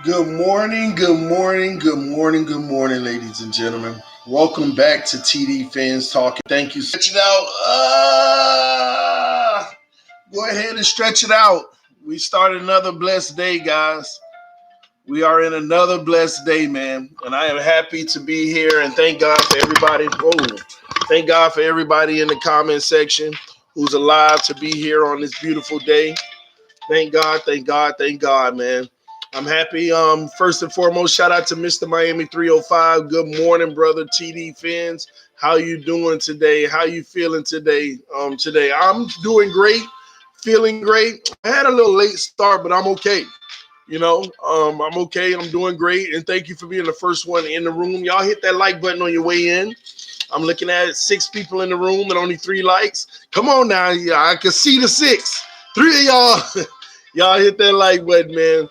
Good morning, good morning, good morning, good morning, ladies and gentlemen. Welcome back to TD Fans Talking. Thank you. Stretch it out. Go ahead and stretch it out. We start another blessed day, guys. We are in another blessed day, man. And I am happy to be here and thank God for everybody. Whoa. Thank God for everybody in the comment section who's alive to be here on this beautiful day. Thank God, thank God, thank God, man. I'm happy. First and foremost, shout out to Mr. Miami 305. Good morning, brother TD fans. How you doing today? How you feeling today? Today I'm doing great, feeling great. I had a little late start, but I'm okay. I'm okay. I'm doing great, and thank you for being the first one in the room. Y'all hit that like button on your way in. I'm looking at 6 people in the room and only 3 likes. Come on now, yeah, I can see the 6. 3 of y'all, y'all hit that like button, man.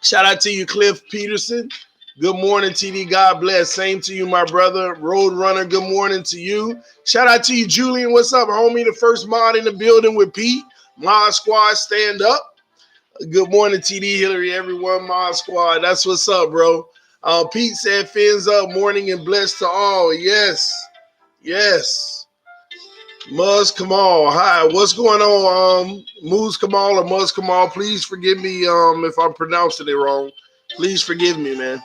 Shout out to you, Cliff Peterson. Good morning, TD. God bless. Same to you, my brother. Road Runner, good morning to you. Shout out to you, Julian. What's up, homie? The first mod in the building with Pete. Mod Squad, stand up. Good morning, TD Hillary, everyone. Mod Squad. That's what's up, bro. Pete said, fins up, morning and blessed to all. Yes. Yes. Muz Kamal. Hi. What's going on? Muz Kamal or Muz Kamal. Please forgive me if I'm pronouncing it wrong. Please forgive me, man.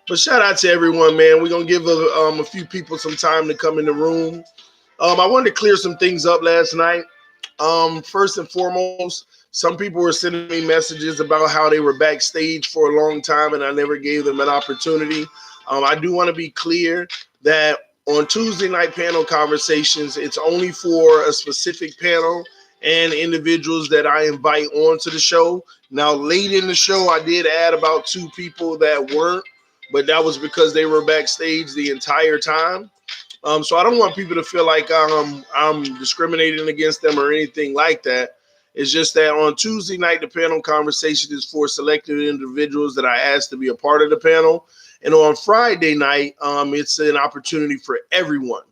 But shout out to everyone, man. We're going to give a few people some time to come in the room. I wanted to clear some things up last night. First and foremost, some people were sending me messages about how they were backstage for a long time and I never gave them an opportunity. I do want to be clear that on Tuesday night panel conversations, it's only for a specific panel and individuals that I invite onto the show. Now, late in the show, I did add about 2 people that weren't, but that was because they were backstage the entire time. So I don't want people to feel like I'm discriminating against them or anything like that. It's just that on Tuesday night, the panel conversation is for selected individuals that I asked to be a part of the panel. And on Friday night, it's an opportunity for everyone.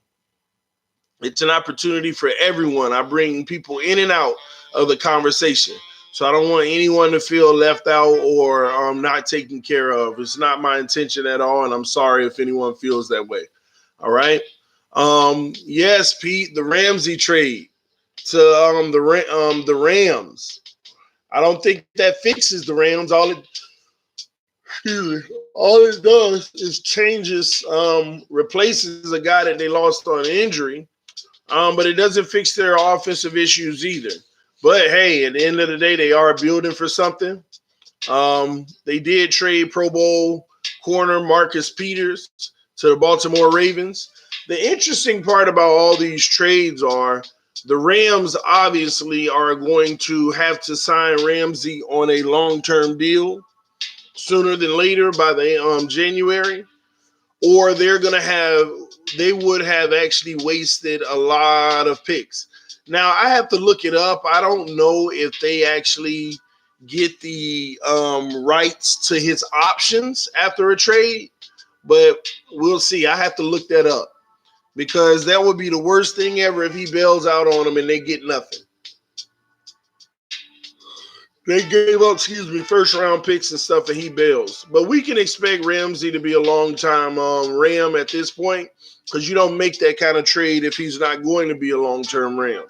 It's an opportunity for everyone. I bring people in and out of the conversation. So I don't want anyone to feel left out or not taken care of. It's not my intention at all. And I'm sorry if anyone feels that way. All right. Yes, Pete, the Ramsey trade to the Rams. I don't think that fixes the Rams. All it does is changes, replaces a guy that they lost on injury. But it doesn't fix their offensive issues either. But hey, at the end of the day, they are building for something. They did trade Pro Bowl corner Marcus Peters to the Baltimore Ravens. The interesting part about all these trades are the Rams obviously are going to have to sign Ramsey on a long-term deal sooner than later by the January, or they would have actually wasted a lot of picks. Now I have to look it up. I don't know if they actually get the rights to his options after a trade, but we'll see. I have to look that up because that would be the worst thing ever if he bails out on them and they get nothing. They gave up, first round picks and stuff, and he bails. But we can expect Ramsey to be a long time Ram at this point because you don't make that kind of trade if he's not going to be a long term Ram.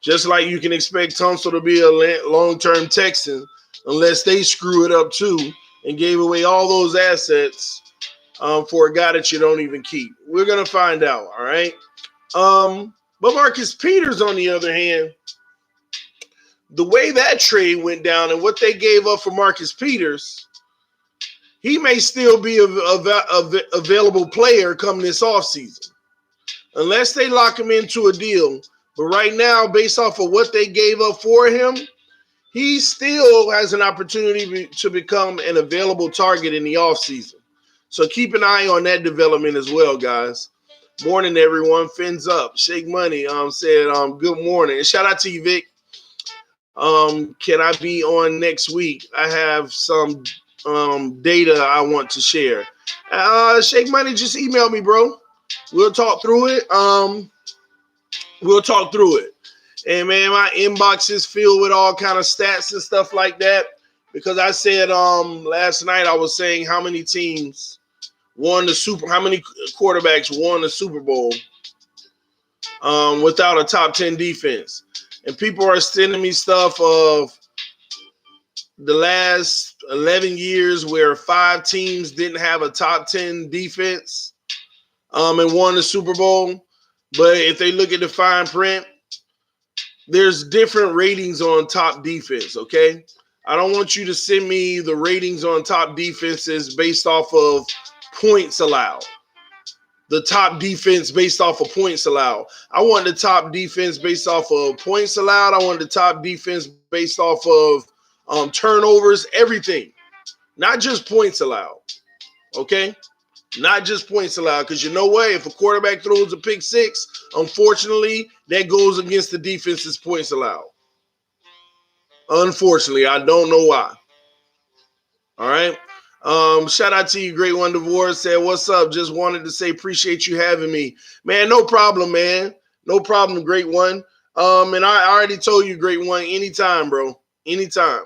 Just like you can expect Tunsil to be a long term Texan unless they screw it up too and gave away all those assets for a guy that you don't even keep. We're going to find out, all right? But Marcus Peters, on the other hand, the way that trade went down and what they gave up for Marcus Peters, he may still be a available player come this offseason. Unless they lock him into a deal. But right now, based off of what they gave up for him, he still has an opportunity to become an available target in the offseason. So keep an eye on that development as well, guys. Morning, everyone. Fins up. Shake Money said good morning. And shout out to you, Vic. Can I be on next week? I have some data I want to share. Shake Money, just email me, bro. We'll talk through it. We'll talk through it. And man, my inbox is filled with all kind of stats and stuff like that. because I said last night I was saying how many teams won how many quarterbacks won the Super Bowl without a top 10 defense. And people are sending me stuff of the last 11 years where 5 teams didn't have a top 10 defense and won the Super Bowl. But if they look at the fine print, there's different ratings on top defense, okay? I don't want you to send me the ratings on top defenses based off of points allowed. The top defense based off of points allowed. I want the top defense based off of points allowed. I want the top defense based off of turnovers, everything. Not just points allowed, okay? Not just points allowed, because you know what? If a quarterback throws a pick six, unfortunately, that goes against the defense's points allowed. Unfortunately, I don't know why. All right. Shout out to you, Great One Divorce. Said, what's up? Just wanted to say appreciate you having me. Man, no problem, man. No problem, Great One. And I already told you, Great One, anytime, bro. Anytime.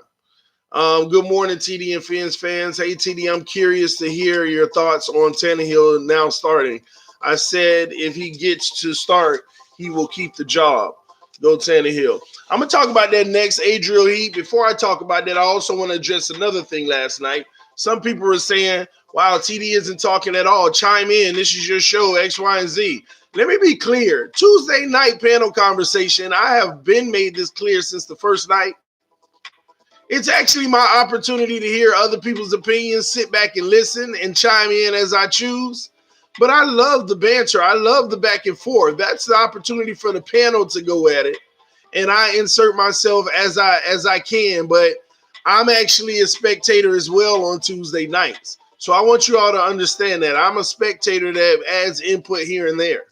Good morning, TD and Fins fans. Hey, TD, I'm curious to hear your thoughts on Tannehill now starting. I said if he gets to start, he will keep the job. Go Tannehill. I'm going to talk about that next, Adriel Heat. Before I talk about that, I also want to address another thing last night. Some people were saying, wow, TD isn't talking at all. Chime in. This is your show, X, Y, and Z. Let me be clear. Tuesday night panel conversation, I have been made this clear since the first night. It's actually my opportunity to hear other people's opinions, sit back and listen and chime in as I choose. But I love the banter. I love the back and forth. That's the opportunity for the panel to go at it. And I insert myself as I can. But I'm actually a spectator as well on Tuesday nights. So I want you all to understand that. I'm a spectator that adds input here and there.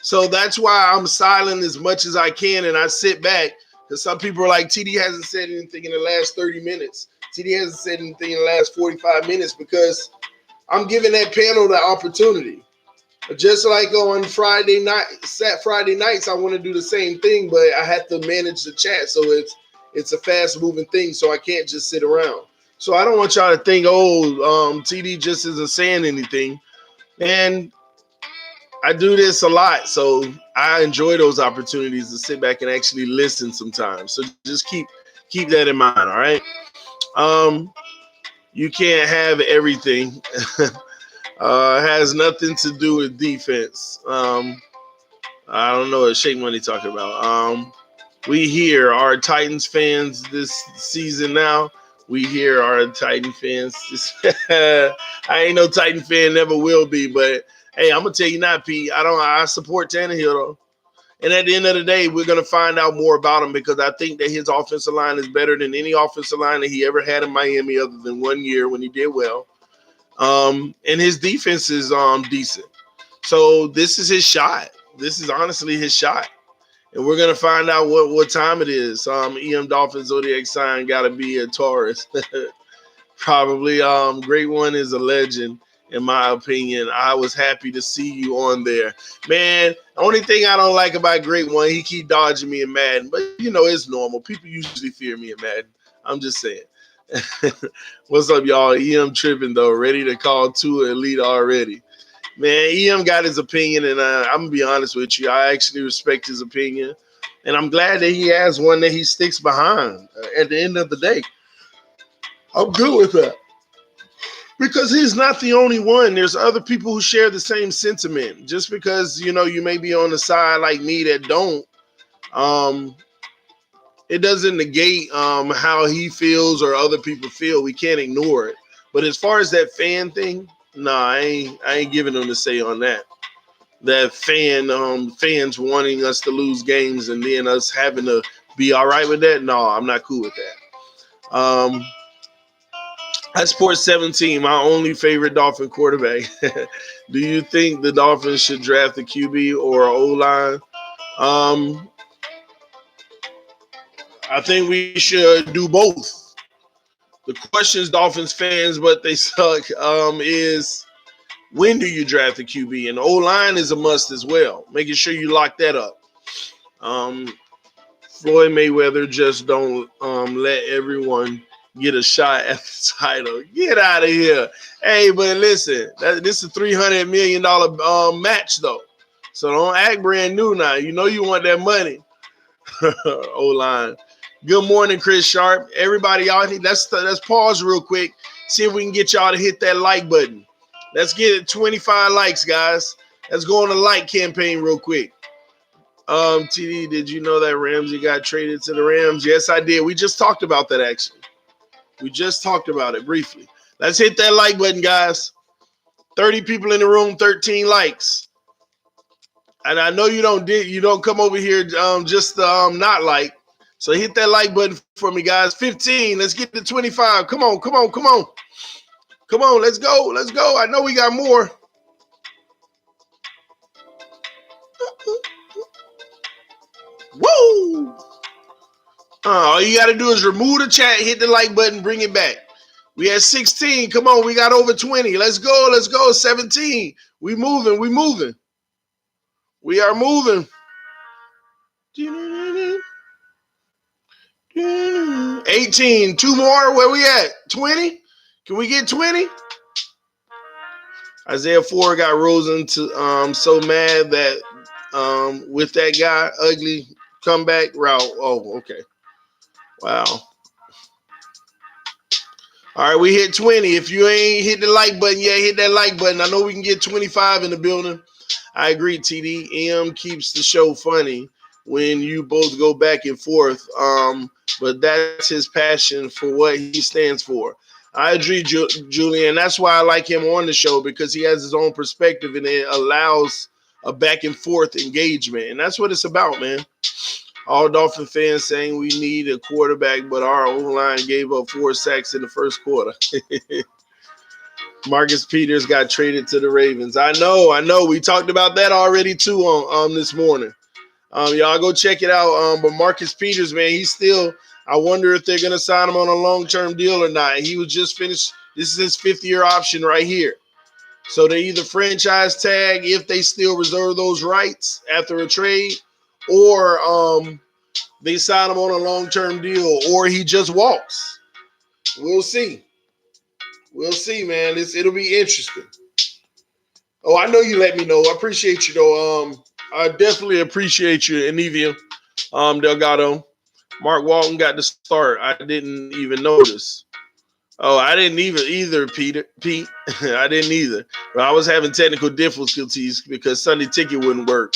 So that's why I'm silent as much as I can and I sit back. Because some people are like, TD hasn't said anything in the last 30 minutes. TD hasn't said anything in the last 45 minutes because I'm giving that panel the opportunity. Just like on Friday nights, I want to do the same thing, but I have to manage the chat. So it's a fast-moving thing, so I can't just sit around. So I don't want y'all to think, TD just isn't saying anything. And I do this a lot, so I enjoy those opportunities to sit back and actually listen sometimes. So just keep that in mind, all right? You can't have everything. It has nothing to do with defense. I don't know what Shake Money talking about. We here are Titans fans this season now. We here are Titan fans. I ain't no Titan fan, never will be, but hey, I'm gonna tell you now, Pete. I support Tannehill though. And at the end of the day, we're gonna find out more about him because I think that his offensive line is better than any offensive line that he ever had in Miami, other than 1 year when he did well. And his defense is decent. So this is his shot. This is honestly his shot. And we're gonna find out what time it is. EM Dolphins Zodiac sign gotta be a Taurus. Probably. Great One is a legend. In my opinion, I was happy to see you on there. Man, the only thing I don't like about Great One, he keep dodging me in Madden. But, you know, it's normal. People usually fear me in Madden. I'm just saying. What's up, y'all? EM tripping, though. Ready to call Tua elite already. Man, EM got his opinion, and I'm going to be honest with you. I actually respect his opinion. And I'm glad that he has one that he sticks behind at the end of the day. I'm good with that. Because he's not the only one. There's other people who share the same sentiment. Just because, you know, you may be on the side like me that don't, it doesn't negate how he feels or other people feel. We can't ignore it. But as far as that fan thing, I ain't giving them to say on that. That fans wanting us to lose games and then us having to be all right with that. No, I'm not cool with that. I support 17, my only favorite Dolphin quarterback. Do you think the Dolphins should draft a QB or an O-line? I think we should do both. The question is, Dolphins fans, but they suck, is when do you draft a QB? And O-line is a must as well. Making sure you lock that up. Floyd Mayweather just don't let everyone get a shot at the title. Get out of here. Hey, but listen, this is a $300 million match, though. So don't act brand new now. You know you want that money. O-line. Good morning, Chris Sharp. Everybody, y'all, let's pause real quick. See if we can get y'all to hit that like button. Let's get it 25 likes, guys. Let's go on the like campaign real quick. TD, did you know that Ramsey got traded to the Rams? Yes, I did. We just talked about that, actually. We just talked about it briefly. Let's hit that like button, guys. 30 people in the room, 13 likes. And I know you don't come over here just not like. So hit that like button for me, guys. 15. Let's get to 25. Come on. Come on, let's go. I know we got more. Woo! All you got to do is remove the chat, hit the like button, bring it back. We had 16. Come on, we got over 20. Let's go. 17. We moving. We are moving. 18. 2 more. Where we at? 20? Can we get 20? Isaiah Ford got Rosen to so mad that with that guy, ugly comeback route. Oh, okay. Wow. All right, we hit 20. If you ain't hit the like button yet, hit that like button. I know we can get 25 in the building. I agree, TD. M keeps the show funny when you both go back and forth. But that's his passion for what he stands for. I agree, Julian. That's why I like him on the show, because he has his own perspective and it allows a back and forth engagement. And that's what it's about, man. All Dolphin fans saying we need a quarterback, but our O-line gave up 4 sacks in the first quarter. Marcus Peters got traded to the Ravens. I know. We talked about that already too on this morning. Y'all go check it out. But Marcus Peters, man, he's still. I wonder if they're gonna sign him on a long-term deal or not. He was just finished. This is his 5th-year option right here. So they either franchise tag if they still reserve those rights after a trade, or they sign him on a long-term deal, or he just walks. We'll see. Man. It'll be interesting. Oh, I know you let me know. I appreciate you, though. I definitely appreciate you, Anivia Delgado. Mark Walton got the start. I didn't even notice. Oh, I didn't either, Pete. I didn't either. But I was having technical difficulties because Sunday Ticket wouldn't work.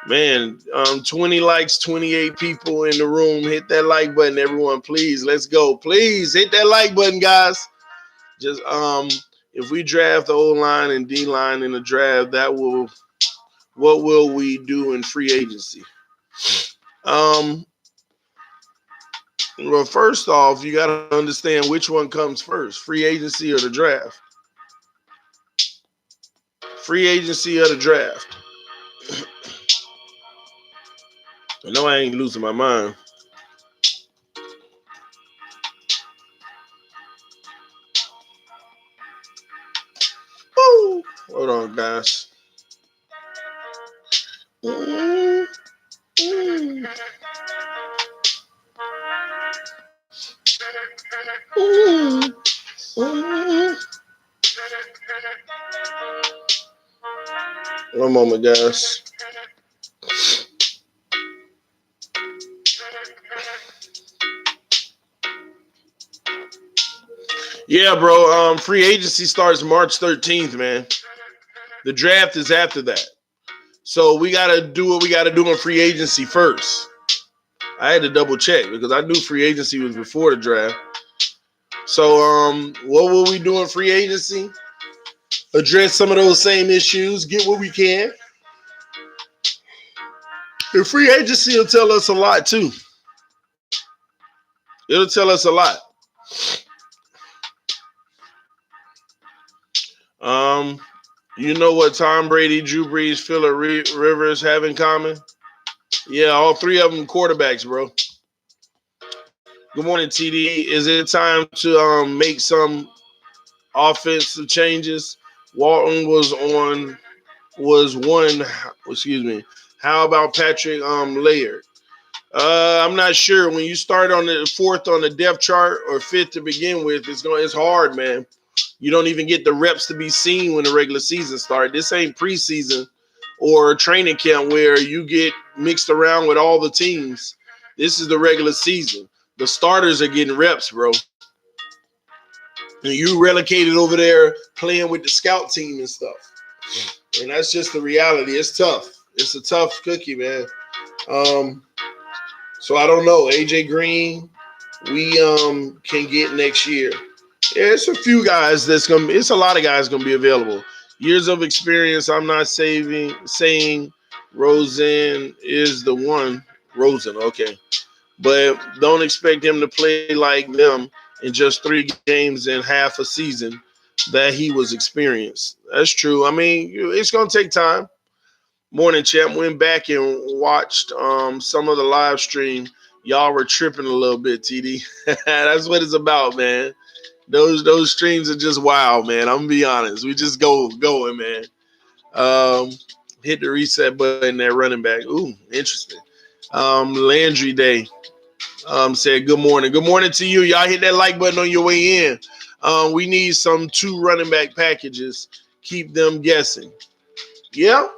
Man, 20 likes, 28 people in the room. Hit that like button, everyone, please. Let's go. Please hit that like button, guys. Just if we draft the O-line and D-line in the draft, what will we do in free agency? Well, first off, you got to understand which one comes first, free agency or the draft. Free agency or the draft. I know I ain't losing my mind. Woo! Hold on, guys. One moment, guys. Yeah, bro. Free agency starts March 13th, man. The draft is after that. So we got to do what we got to do in free agency first. I had to double check because I knew free agency was before the draft. So what will we do in free agency? Address some of those same issues, get what we can. And free agency will tell us a lot too. It'll tell us a lot. You know what Tom Brady, Drew Brees, Phillip Rivers have in common? Yeah, all 3 of them quarterbacks, bro. Good morning, TD. Is it time to make some offensive changes? Walton was one. Excuse me. How about Patrick Laird? I'm not sure. When you start on the fourth on the depth chart or fifth to begin with, it's hard, man. You don't even get the reps to be seen when the regular season starts. This ain't preseason or training camp where you get mixed around with all the teams. This is the regular season. The starters are getting reps, bro. And you relocated over there playing with the scout team and stuff. And that's just the reality. It's tough. It's a tough cookie, man. So I don't know. AJ Green, we can get next year. Yeah, it's a few guys it's a lot of guys gonna be available. Years of experience. I'm not saying Rosen is the one. Rosen, okay. But don't expect him to play like them in just 3 games in half a season that he was experienced. That's true. I mean, it's gonna take time. Morning, champ. Went back and watched some of the live stream. Y'all were tripping a little bit, TD. That's what it's about, man. Those streams are just wild, man. I'm gonna be honest. We just going, man. Um, hit the reset button there, running back. Ooh, interesting. Landry Day said good morning. Good morning to you. Y'all hit that like button on your way in. We need some 2 running back packages. Keep them guessing. Yeah.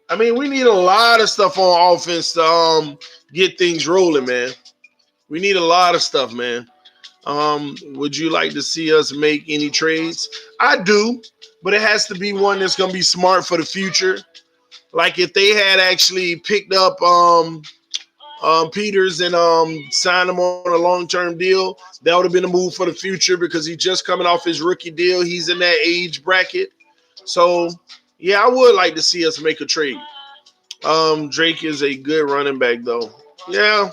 I mean, we need a lot of stuff on offense to get things rolling, man. We need a lot of stuff, man. Would you like to see us make any trades? I do, but it has to be one that's going to be smart for the future. Like if they had actually picked up Peters and signed him on a long-term deal, that would have been a move for the future because he's just coming off his rookie deal. He's in that age bracket. So, yeah, I would like to see us make a trade. Drake is a good running back, though. Yeah.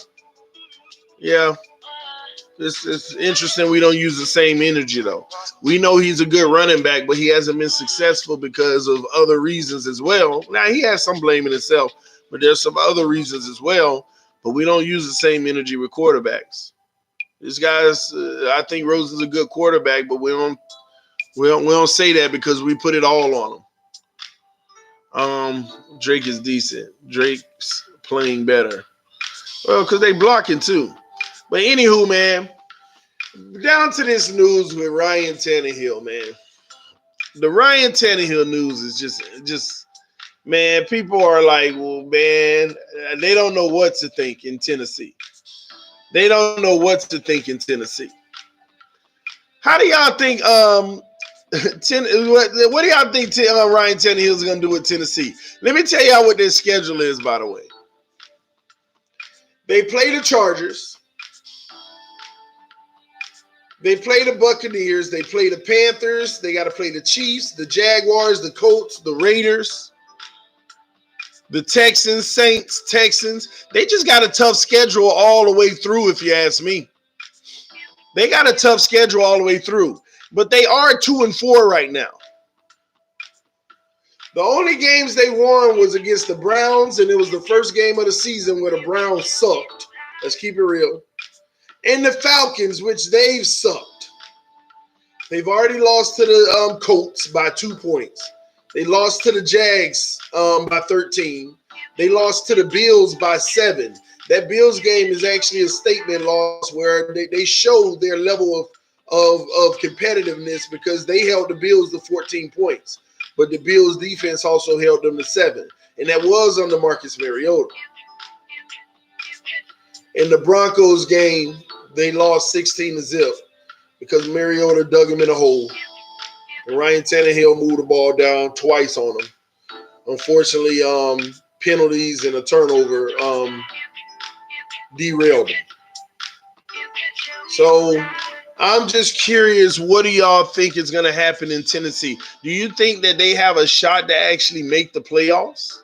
It's interesting we don't use the same energy, though. We know he's a good running back, but he hasn't been successful because of other reasons as well. Now, he has some blame in himself, but there's some other reasons as well. But we don't use the same energy with quarterbacks. This guy's, I think Rosen's a good quarterback, but we don't say that because we put it all on him. Drake is decent. Drake's playing better. Well, because they blocking too. But anywho, man, down to this news with Ryan Tannehill, man. The Ryan Tannehill news is just man, people are like, well, man, they don't know what to think in Tennessee. They don't know what to think in Tennessee. How do y'all think what do y'all think Ryan Tannehill is going to do with Tennessee? Let me tell y'all what their schedule is, by the way. They play the Chargers. They play the Buccaneers. They play the Panthers. They got to play the Chiefs, the Jaguars, the Colts, the Raiders, the Texans, Saints, Texans. They just got a tough schedule all the way through, if you ask me. They got a tough schedule all the way through. But they are 2-4 right now. The only games they won was against the Browns, and it was the first game of the season where the Browns sucked. Let's keep it real. And the Falcons, which they've sucked. They've already lost to the Colts by 2 points. They lost to the Jags by 13. They lost to the Bills by 7. That Bills game is actually a statement loss where they showed their level of competitiveness because they held the Bills to 14 points. But the Bills defense also held them to 7. And that was under Marcus Mariota. In the Broncos game, they lost 16-0 because Mariota dug him in a hole. And Ryan Tannehill moved the ball down twice on him. Unfortunately, penalties and a turnover derailed him. So I'm just curious, what do y'all think is going to happen in Tennessee? Do you think that they have a shot to actually make the playoffs?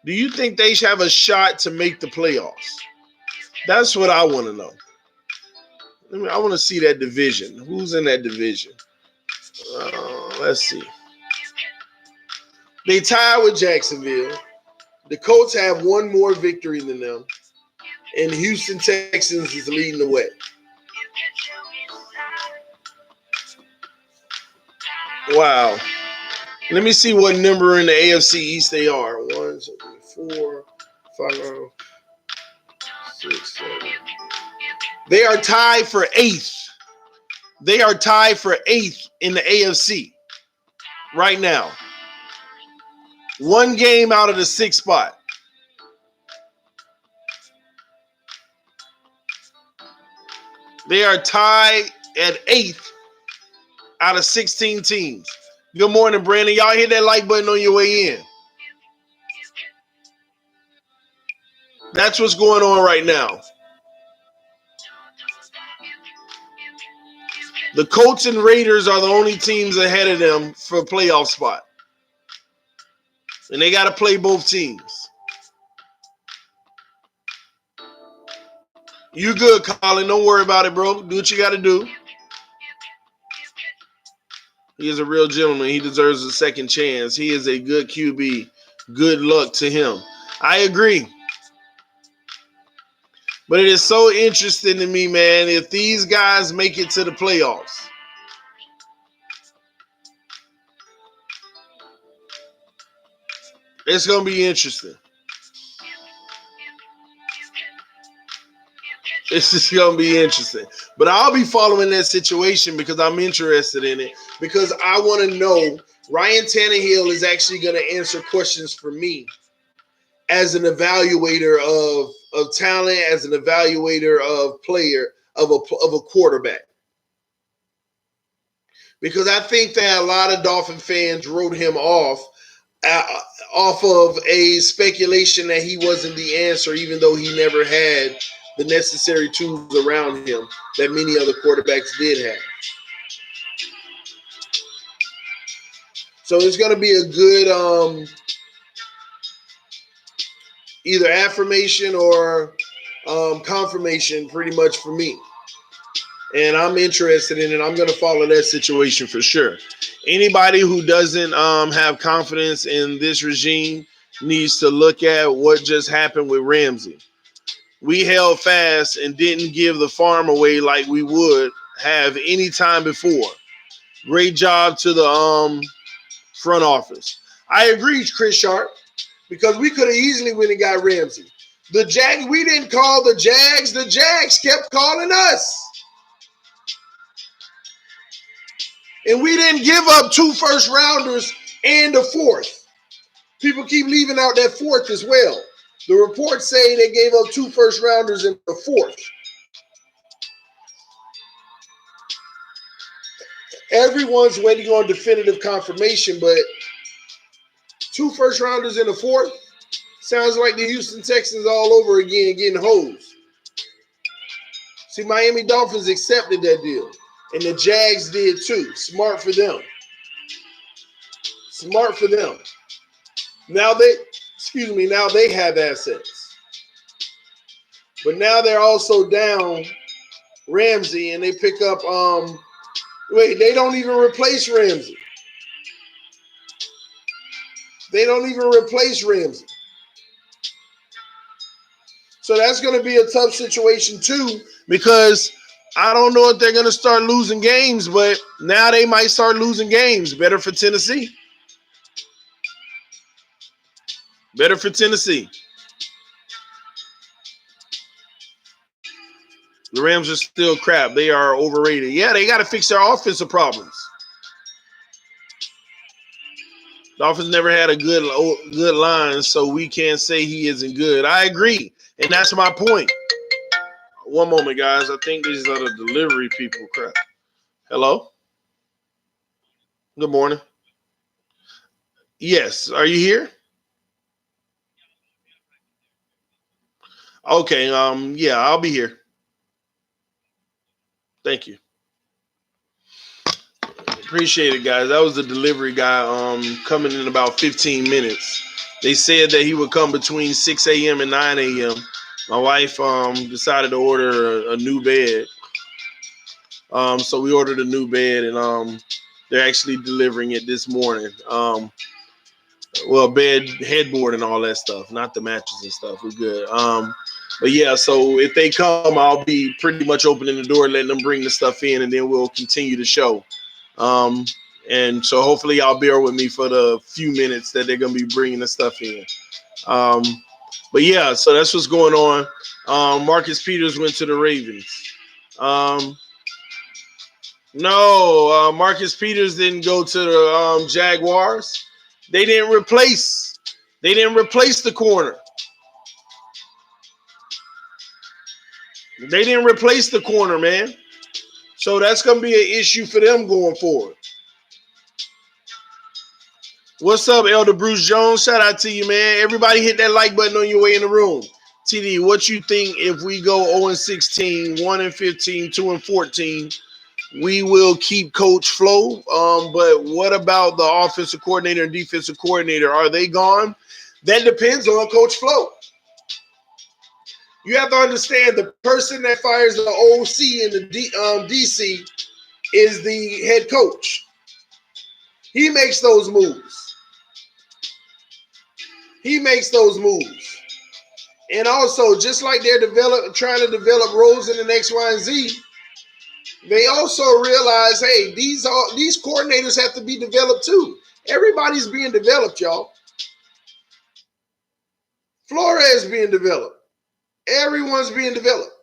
Do you think they should have a shot to make the playoffs? That's what I want to know. I want to see that division. Who's in that division? Let's see. They tied with Jacksonville. The Colts have one more victory than them. And Houston Texans is leading the way. Wow. Let me see what number in the AFC East they are. 1, 2, 3, 4, 5, 6, 7. They are tied for 8th. They are tied for 8th in the AFC right now. One game out of the 6th spot. They are tied at 8th out of 16 teams. Good morning, Brandon. Y'all hit that like button on your way in. That's what's going on right now. The Colts and Raiders are the only teams ahead of them for a playoff spot. And they got to play both teams. You good, Colin. Don't worry about it, bro. Do what you got to do. He is a real gentleman. He deserves a second chance. He is a good QB. Good luck to him. I agree. But it is so interesting to me, man, if these guys make it to the playoffs. It's going to be interesting. It's just going to be interesting. But I'll be following that situation because I'm interested in it. Because I want to know Ryan Tannehill is actually going to answer questions for me as an evaluator of talent, as an evaluator of player, of a quarterback. Because I think that a lot of Dolphin fans wrote him off of a speculation that he wasn't the answer, even though he never had the necessary tools around him that many other quarterbacks did have. So it's going to be a good either affirmation or confirmation pretty much for me. And I'm interested in it. I'm going to follow that situation for sure. Anybody who doesn't have confidence in this regime needs to look at what just happened with Ramsey. We held fast and didn't give the farm away like we would have any time before. Great job to the front office. I agree, Chris Sharp, because we could have easily went and got Ramsey. The Jags, we didn't call the Jags. The Jags kept calling us. And we didn't give up 2 first-rounders and a 4th. People keep leaving out that 4th as well. The reports say they gave up 2 first-rounders and a 4th. Everyone's waiting on definitive confirmation, but 2 first-rounders and a 4th sounds like the Houston Texans all over again getting hosed. See, Miami Dolphins accepted that deal, and the Jags did too. Smart for them. Smart for them. Now they have assets. But now they're also down Ramsey, and they pick up they don't even replace Ramsey. They don't even replace Ramsey. So that's going to be a tough situation too, because I don't know if they're going to start losing games, but now they might start losing games. Better for Tennessee. Better for Tennessee. The Rams are still crap. They are overrated. Yeah, they got to fix their offensive problems. Dolphins never had a good line, so we can't say he isn't good. I agree, and that's my point. One moment, guys. I think these are the delivery people. Crap. Hello? Good morning. Yes. Are you here? Okay. Yeah, I'll be here. Thank you. Appreciate it, guys. That was the delivery guy coming in about 15 minutes. They said that he would come between 6 a.m. and 9 a.m. My wife decided to order a new bed. So we ordered a new bed, and they're actually delivering it this morning. Bed, headboard, and all that stuff, not the mattress and stuff. We're good. But yeah, so if they come, I'll be pretty much opening the door, letting them bring the stuff in, and then we'll continue the show. And so hopefully y'all bear with me for the few minutes that they're going to be bringing the stuff in. But But yeah, so that's what's going on. Marcus Peters went to the Ravens. No, Marcus Peters didn't go to the Jaguars. They didn't replace the corner. They didn't replace the corner, man. So that's going to be an issue for them going forward. What's up, Elder Bruce Jones? Shout out to you, man. Everybody hit that like button on your way in the room. TD, what you think if we go 0-16, 1-15, 2-14, we will keep Coach Flo? But what about the offensive coordinator and defensive coordinator? Are they gone? That depends on Coach Flo. You have to understand the person that fires the OC and the DC is the head coach. He makes those moves. And also, just like they're trying to develop Rosen and X, Y, and Z, they also realize, hey, these coordinators have to be developed too. Everybody's being developed, y'all. Flores being developed. Everyone's being developed.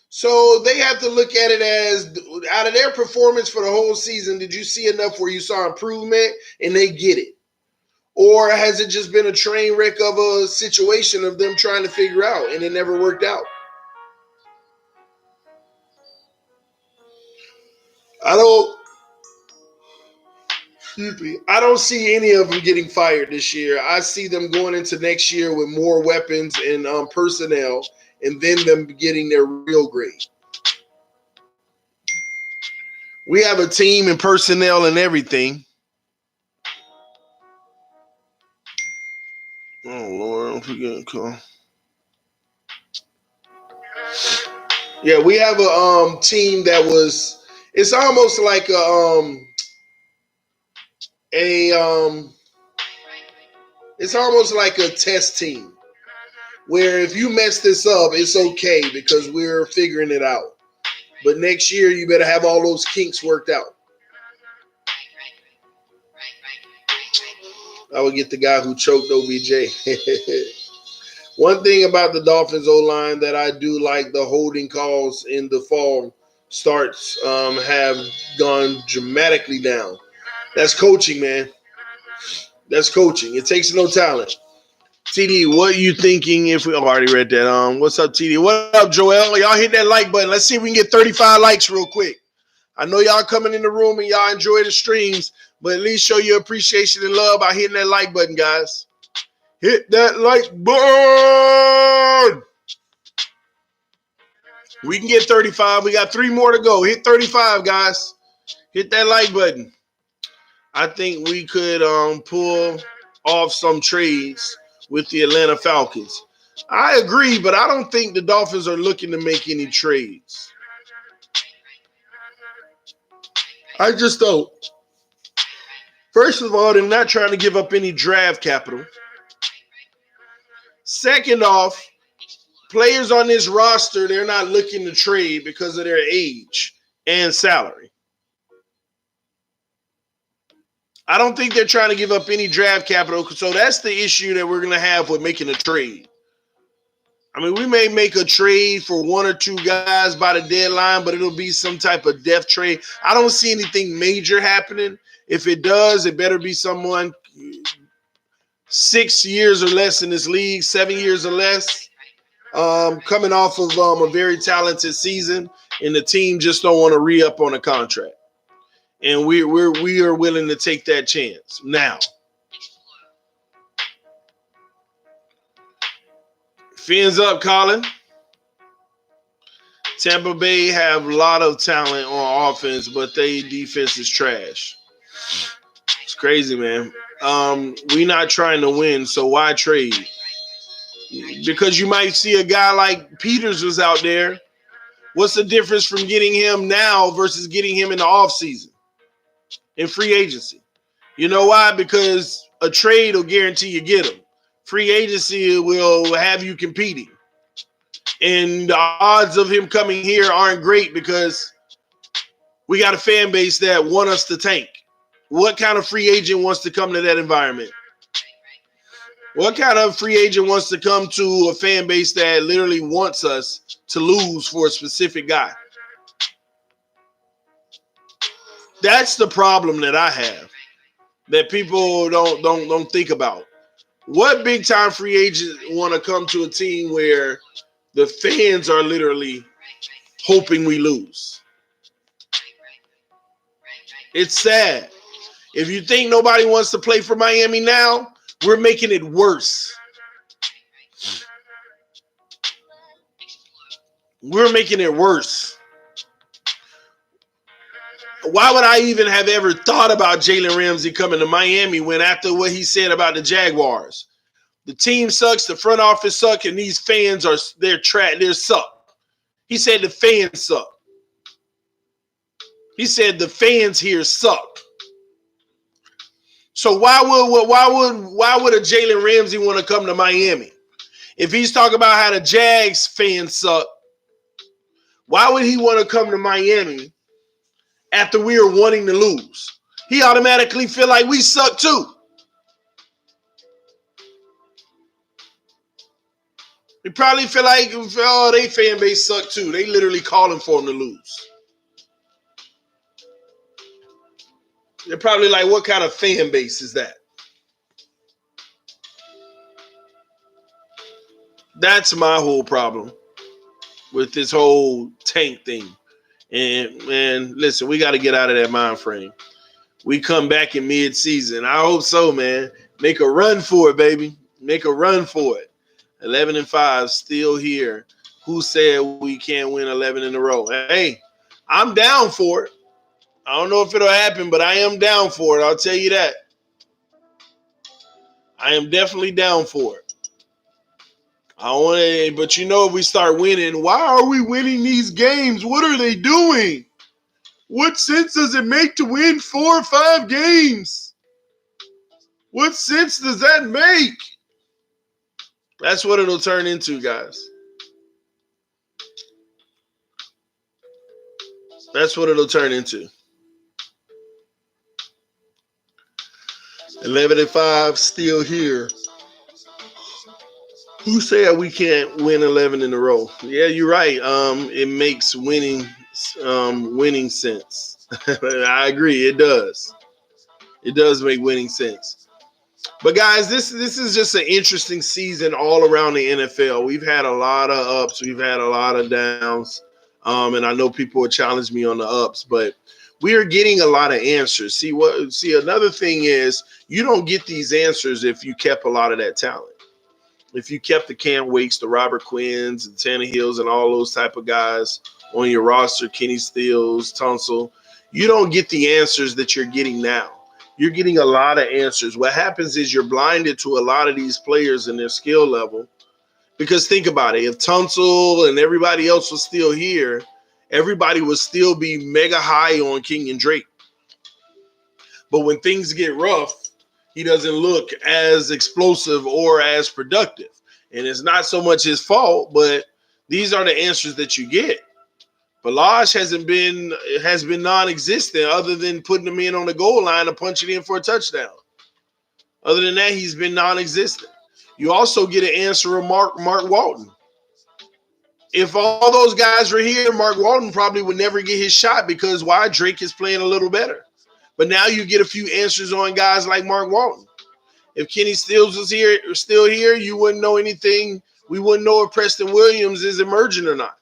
So they have to look at it as, out of their performance for the whole season, did you see enough where you saw improvement and they get it? Or has it just been a train wreck of a situation of them trying to figure out and it never worked out? I don't see any of them getting fired this year. I see them going into next year with more weapons and personnel, and then them getting their real grade. We have a team and personnel and everything. Oh, Lord, don't forget to call. Yeah, we have a team that was, it's almost like it's almost like a test team where if you mess this up, it's okay because we're figuring it out. But next year, you better have all those kinks worked out. I would get the guy who choked OBJ. One thing about the Dolphins O-line that I do like, the holding calls in the fall starts have gone dramatically down. That's coaching, man. That's coaching. It takes no talent. TD, what are you thinking if we already read that? What's up, TD? What up, Joel? Y'all hit that like button. Let's see if we can get 35 likes real quick. I know y'all coming in the room and y'all enjoy the streams, but at least show your appreciation and love by hitting that like button, guys. Hit that like button. We can get 35. We got 3 more to go. Hit 35, guys. Hit that like button. I think we could pull off some trades with the Atlanta Falcons. I agree, but I don't think the Dolphins are looking to make any trades. I just don't. First of all, they're not trying to give up any draft capital. Second off, players on this roster, they're not looking to trade because of their age and salary. I don't think they're trying to give up any draft capital, so that's the issue that we're going to have with making a trade. I mean, we may make a trade for 1 or 2 guys by the deadline, but it'll be some type of death trade. I don't see anything major happening. If it does, it better be someone 6 years or less in this league, 7 years or less, coming off of a very talented season, and the team just don't want to re-up on a contract. And we are willing to take that chance. Now, fins up, Colin. Tampa Bay have a lot of talent on offense, but their defense is trash. It's crazy, man. We're not trying to win, so why trade? Because you might see a guy like Peters was out there. What's the difference from getting him now versus getting him in the offseason? In free agency. You know why? Because a trade will guarantee you get him. Free agency will have you competing. And the odds of him coming here aren't great because we got a fan base that want us to tank. What kind of free agent wants to come to that environment? What kind of free agent wants to come to a fan base that literally wants us to lose for a specific guy? That's the problem that I have that people don't think about. What big time free agent want to come to a team where the fans are literally hoping we lose? It's sad. If you think nobody wants to play for Miami now, we're making it worse. We're making it worse. Why would I even have ever thought about Jalen Ramsey coming to Miami when after what he said about the Jaguars? The team sucks, the front office suck, and these fans they're suck. He said the fans suck. He said the fans here suck. So why would a Jalen Ramsey want to come to Miami? If he's talking about how the Jags fans suck, why would he want to come to Miami after we are wanting to lose? He automatically feel like we suck too. He probably feel like, oh, they fan base suck too. They literally calling for him to lose. They're probably like, what kind of fan base is that? That's my whole problem with this whole tank thing. And listen, we got to get out of that mind frame. We come back in mid-season. I hope so, man. Make a run for it, baby. Make a run for it. 11-5, still here. Who said we can't win 11 in a row? Hey, I'm down for it. I don't know if it'll happen, but I am down for it. I'll tell you that. I am definitely down for it. But if we start winning, why are we winning these games? What are they doing? What sense does it make to win 4 or 5 games? What sense does that make? That's what it'll turn into, guys. That's what it'll turn into. 11-5, still here. Who said we can't win 11 in a row? Yeah, you're right. It makes winning sense. I agree. It does. It does make winning sense. But guys, this is just an interesting season all around the NFL. We've had a lot of ups. We've had a lot of downs. And I know people will challenge me on the ups, but we are getting a lot of answers. See, another thing is you don't get these answers if you kept a lot of that talent. If you kept the Cam Wakes, the Robert Quinns, and Tannehills, and all those type of guys on your roster, Kenny Stills, Tunsil, you don't get the answers that you're getting now. You're getting a lot of answers. What happens is you're blinded to a lot of these players and their skill level. Because think about it. If Tunsil and everybody else was still here, everybody would still be mega high on King and Drake. But when things get rough, he doesn't look as explosive or as productive. And it's not so much his fault, but these are the answers that you get. Balazs has been non-existent other than putting him in on the goal line and punching in for a touchdown. Other than that, he's been non-existent. You also get an answer of Mark Walton. If all those guys were here, Mark Walton probably would never get his shot because why? Drake is playing a little better. But now you get a few answers on guys like Mark Walton. If Kenny Stills was still here, you wouldn't know anything. We wouldn't know if Preston Williams is emerging or not.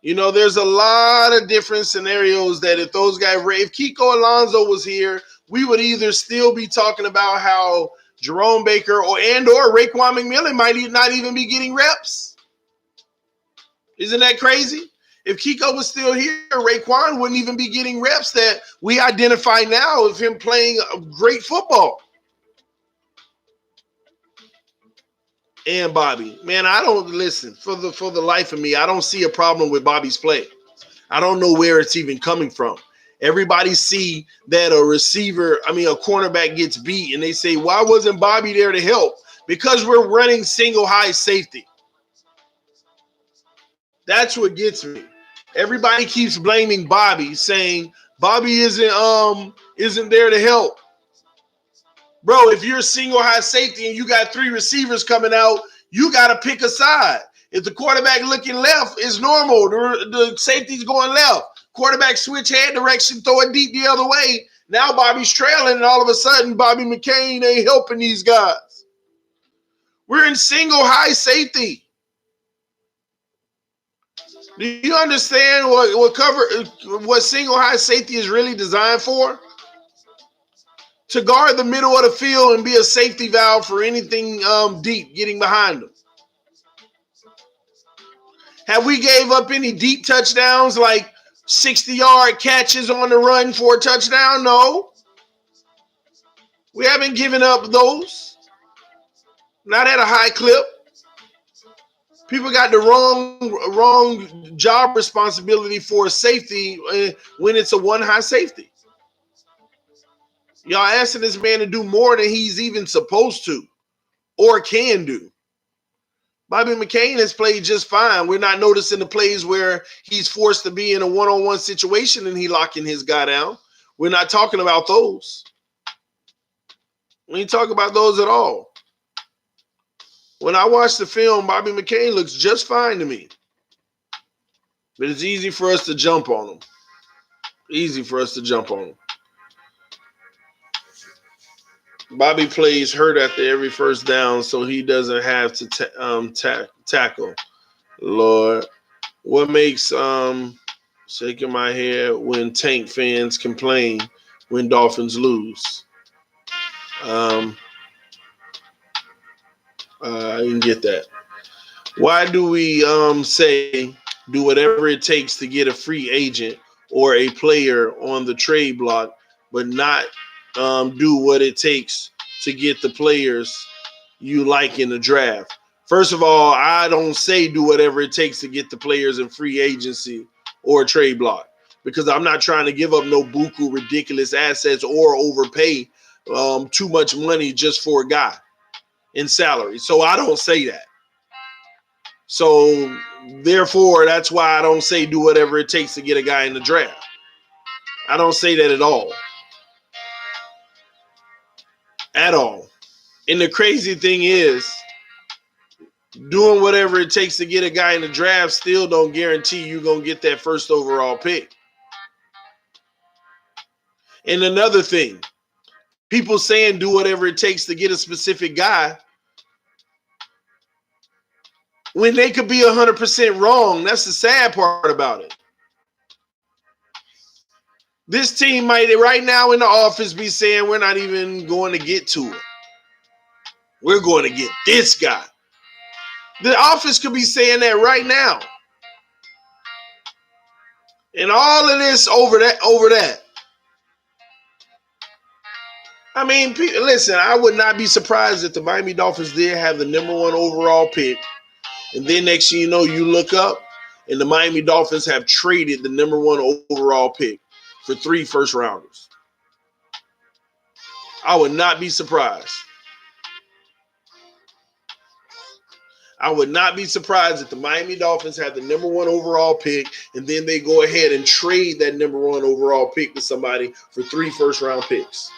There's a lot of different scenarios that if those guys, if Kiko Alonso was here, we would either still be talking about how Jerome Baker or Raekwon McMillan might not even be getting reps. Isn't that crazy? If Kiko was still here, Raekwon wouldn't even be getting reps that we identify now of him playing great football. And Bobby, man, I don't listen for the life of me. I don't see a problem with Bobby's play. I don't know where it's even coming from. Everybody see that a cornerback gets beat, and they say, why wasn't Bobby there to help? Because we're running single high safety. That's what gets me. Everybody keeps blaming Bobby, saying Bobby isn't there to help. Bro, if you're a single high safety and you got 3 receivers coming out, you got to pick a side. If the quarterback looking left, it's normal. The safety's going left. Quarterback switch head direction, throw it deep the other way. Now Bobby's trailing, and all of a sudden, Bobby McCain ain't helping these guys. We're in single high safety. Do you understand what single high safety is really designed for? To guard the middle of the field and be a safety valve for anything deep getting behind them. Have we gave up any deep touchdowns like 60-yard catches on the run for a touchdown? No. We haven't given up those. Not at a high clip. People got the wrong job responsibility for safety when it's a one high safety. Y'all asking this man to do more than he's even supposed to or can do. Bobby McCain has played just fine. We're not noticing the plays where he's forced to be in a one-on-one situation and he locking his guy down. We're not talking about those. We ain't talking about those at all. When I watch the film, Bobby McCain looks just fine to me. But it's easy for us to jump on him. Easy for us to jump on him. Bobby plays hurt after every first down, so he doesn't have to tackle. Lord, what makes shaking my head when Tank fans complain when Dolphins lose? I didn't get that. Why do we say do whatever it takes to get a free agent or a player on the trade block, but not do what it takes to get the players you like in the draft? First of all, I don't say do whatever it takes to get the players in free agency or trade block, because I'm not trying to give up no buku ridiculous assets or overpay too much money just for a guy in salary. So I don't say that. So therefore, that's why I don't say do whatever it takes to get a guy in the draft. I don't say that at all. At all. And the crazy thing is, doing whatever it takes to get a guy in the draft still don't guarantee you're going to get that first overall pick. And another thing, people saying do whatever it takes to get a specific guy when they could be 100% wrong. That's the sad part about it. This team might right now in the office be saying we're not even going to get to it. We're going to get this guy. The office could be saying that right now. And all of this over that. I mean, listen, I would not be surprised if the Miami Dolphins did have the number 1 overall pick. And then next thing you know, you look up and the Miami Dolphins have traded the number 1 overall pick for 3 first rounders. I would not be surprised. I would not be surprised if the Miami Dolphins had the number 1 overall pick and then they go ahead and trade that number 1 overall pick to somebody for 3 first round picks.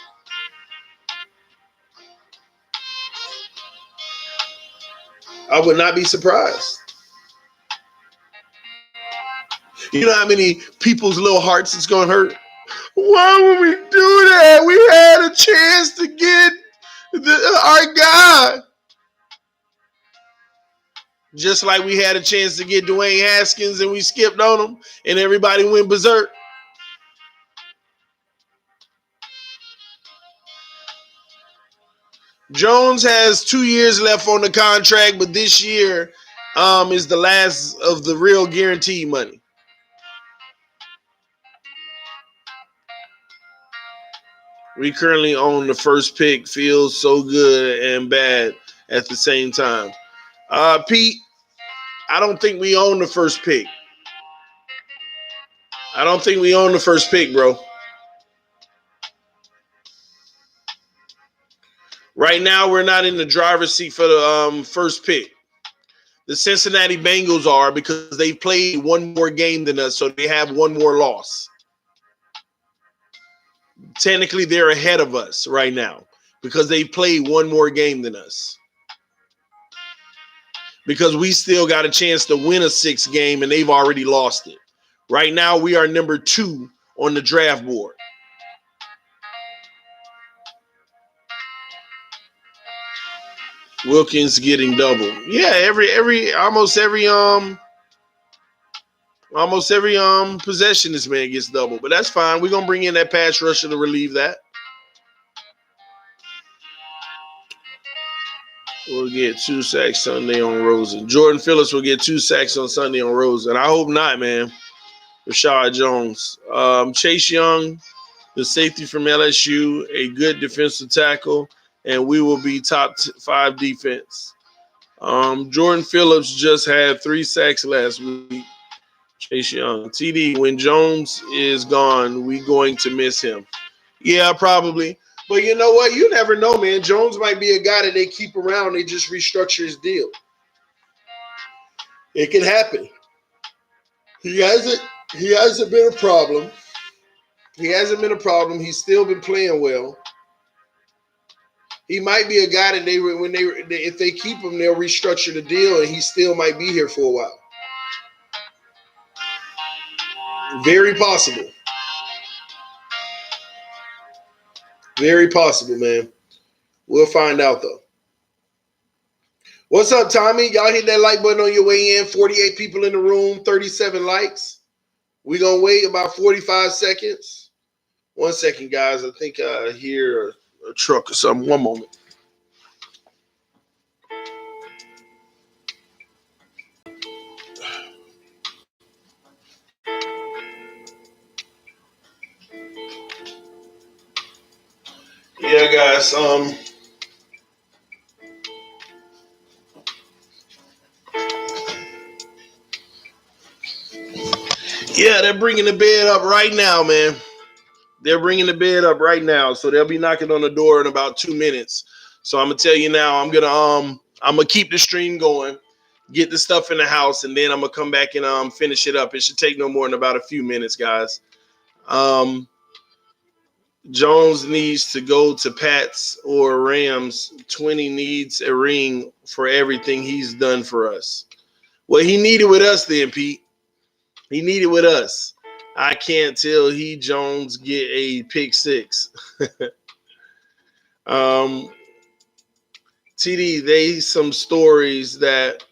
I would not be surprised. You know how many people's little hearts it's going to hurt? Why would we do that? We had a chance to get our guy. Just like we had a chance to get Dwayne Haskins and we skipped on him and everybody went berserk. Jones has 2 years left on the contract, but this year is the last of the real guaranteed money. We currently own the first pick. Feels so good and bad at the same time. Pete, I don't think we own the first pick. I don't think we own the first pick, bro. Right now, we're not in the driver's seat for the first pick. The Cincinnati Bengals are, because they've played 1 more game than us, so they have 1 more loss. Technically, they're ahead of us right now. because they played one more game than us. Because we still got a chance to win a 6th game and they've already lost it. Right now, we are number 2 on the draft board. Wilkins getting double. Yeah, almost every possession this man gets double. But that's fine. We're gonna bring in that pass rusher to relieve that. We'll get 2 sacks Sunday on Rosen. Jordan Phillips will get 2 sacks on Sunday on Rosen. I hope not, man. Rashad Jones. Chase Young, the safety from LSU, a good defensive tackle, and we will be top 5 defense. Jordan Phillips just had 3 sacks last week. Chase Young. TD, when Jones is gone, we going to miss him. Yeah, probably. But you know what? You never know, man. Jones might be a guy that they keep around. They just restructure his deal. It can happen. He hasn't been a problem. He's still been playing well. He might be a guy that if they keep him, they'll restructure the deal, and he still might be here for a while. Very possible. Very possible, man. We'll find out, though. What's up, Tommy? Y'all hit that like button on your way in. 48 people in the room, 37 likes. We're going to wait about 45 seconds. 1 second, guys. I think I hear a truck or something. One moment. Yeah, guys. Yeah, they're bringing the bed up right now, man. They're bringing the bed up right now, so they'll be knocking on the door in about 2 minutes. So I'm gonna tell you now, I'm gonna keep the stream going, get the stuff in the house, and then I'm gonna come back and finish it up. It should take no more than about a few minutes, guys. Jones needs to go to Pats or Rams. 20 needs a ring for everything he's done for us. Well, he needed with us then, Pete. He needed with us. I can't tell Jones get a pick 6. TD, they some stories that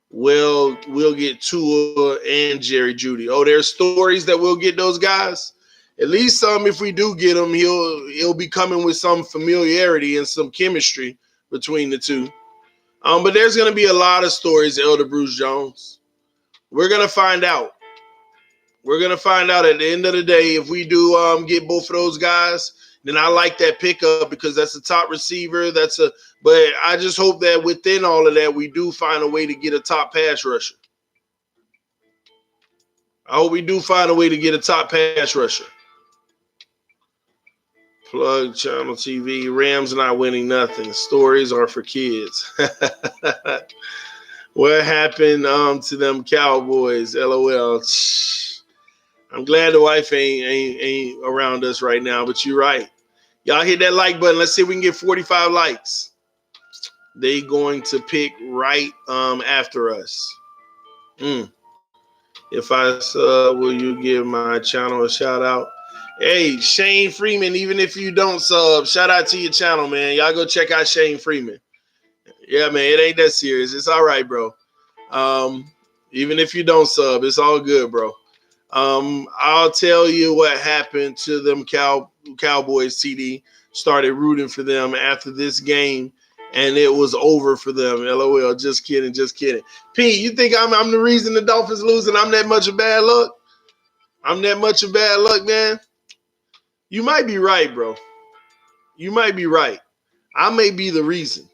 we'll get Tua and Jerry Jeudy. Oh, there's stories that we'll get those guys. At least if we do get him, he'll be coming with some familiarity and some chemistry between the two. But there's going to be a lot of stories, Elder Bruce Jones. We're going to find out. We're going to find out at the end of the day if we do get both of those guys. Then I like that pickup because that's a top receiver. But I just hope that within all of that, we do find a way to get a top pass rusher. I hope we do find a way to get a top pass rusher. Plug Channel TV. Rams not winning nothing. Stories are for kids. What happened to them Cowboys? LOL. I'm glad the wife ain't around us right now, but you're right. Y'all hit that like button. Let's see if we can get 45 likes. They going to pick right after us. If I sub, will you give my channel a shout out? Hey, Shane Freeman, even if you don't sub, shout out to your channel, man. Y'all go check out Shane Freeman. Yeah, man, it ain't that serious. It's all right, bro. Even if you don't sub, it's all good, bro. I'll tell you what happened to them Cowboys. TD started rooting for them after this game, and it was over for them. LOL. Just kidding. Pete, you think I'm the reason the Dolphins lose and I'm that much of bad luck? I'm that much of bad luck, man? You might be right, bro. You might be right. I may be the reason.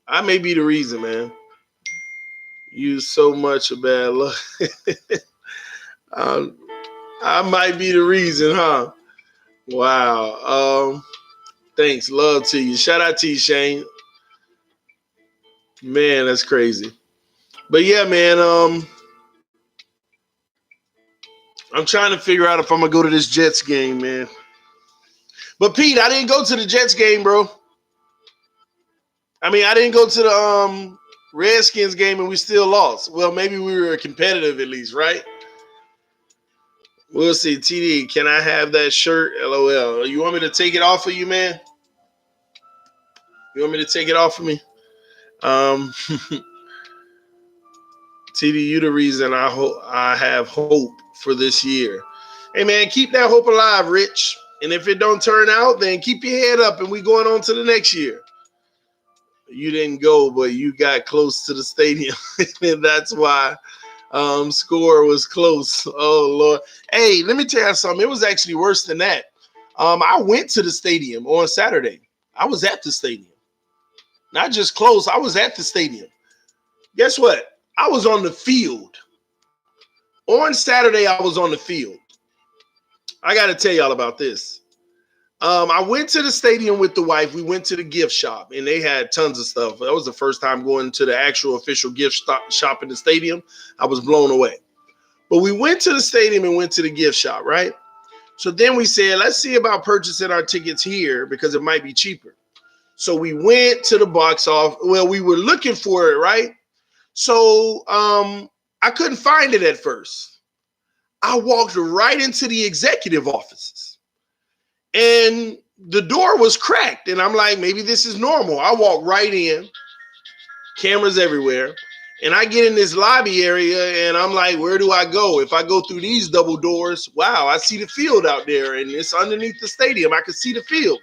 Man. You so much of bad luck. I might be the reason, huh? Wow. Thanks. Love to you. Shout out to you, Shane. Man, that's crazy. But yeah, man, I'm trying to figure out if I'm going to go to this Jets game, man. But Pete, I didn't go to the Jets game, bro. I mean, I didn't go to the Redskins game and we still lost. Well, maybe we were competitive at least, right? We'll see. TD, can I have that shirt? LOL. You want me to take it off of you, man? You want me to take it off of me? TD, you the reason I have hope for this year. Hey, man, keep that hope alive, Rich. And if it don't turn out, then keep your head up and we going on to the next year. You didn't go, but you got close to the stadium. And that's why score was close. Oh, Lord. Hey, let me tell you something. It was actually worse than that. I went to the stadium on Saturday. I was at the stadium. Not just close. I was at the stadium. Guess what? I was on the field. On Saturday, I was on the field. I got to tell y'all about this. I went to the stadium with the wife. We went to the gift shop, and they had tons of stuff. That was the first time going to the actual official gift shop in the stadium. I was blown away. But we went to the stadium and went to the gift shop, right? So then we said, let's see about purchasing our tickets here because it might be cheaper. So we went to the box office. Well, we were looking for it, right? So I couldn't find it at first. I walked right into the executive offices. And the door was cracked. And I'm like, maybe this is normal. I walk right in, cameras everywhere. And I get in this lobby area and I'm like, where do I go? If I go through these double doors, wow, I see the field out there and it's underneath the stadium. I can see the field.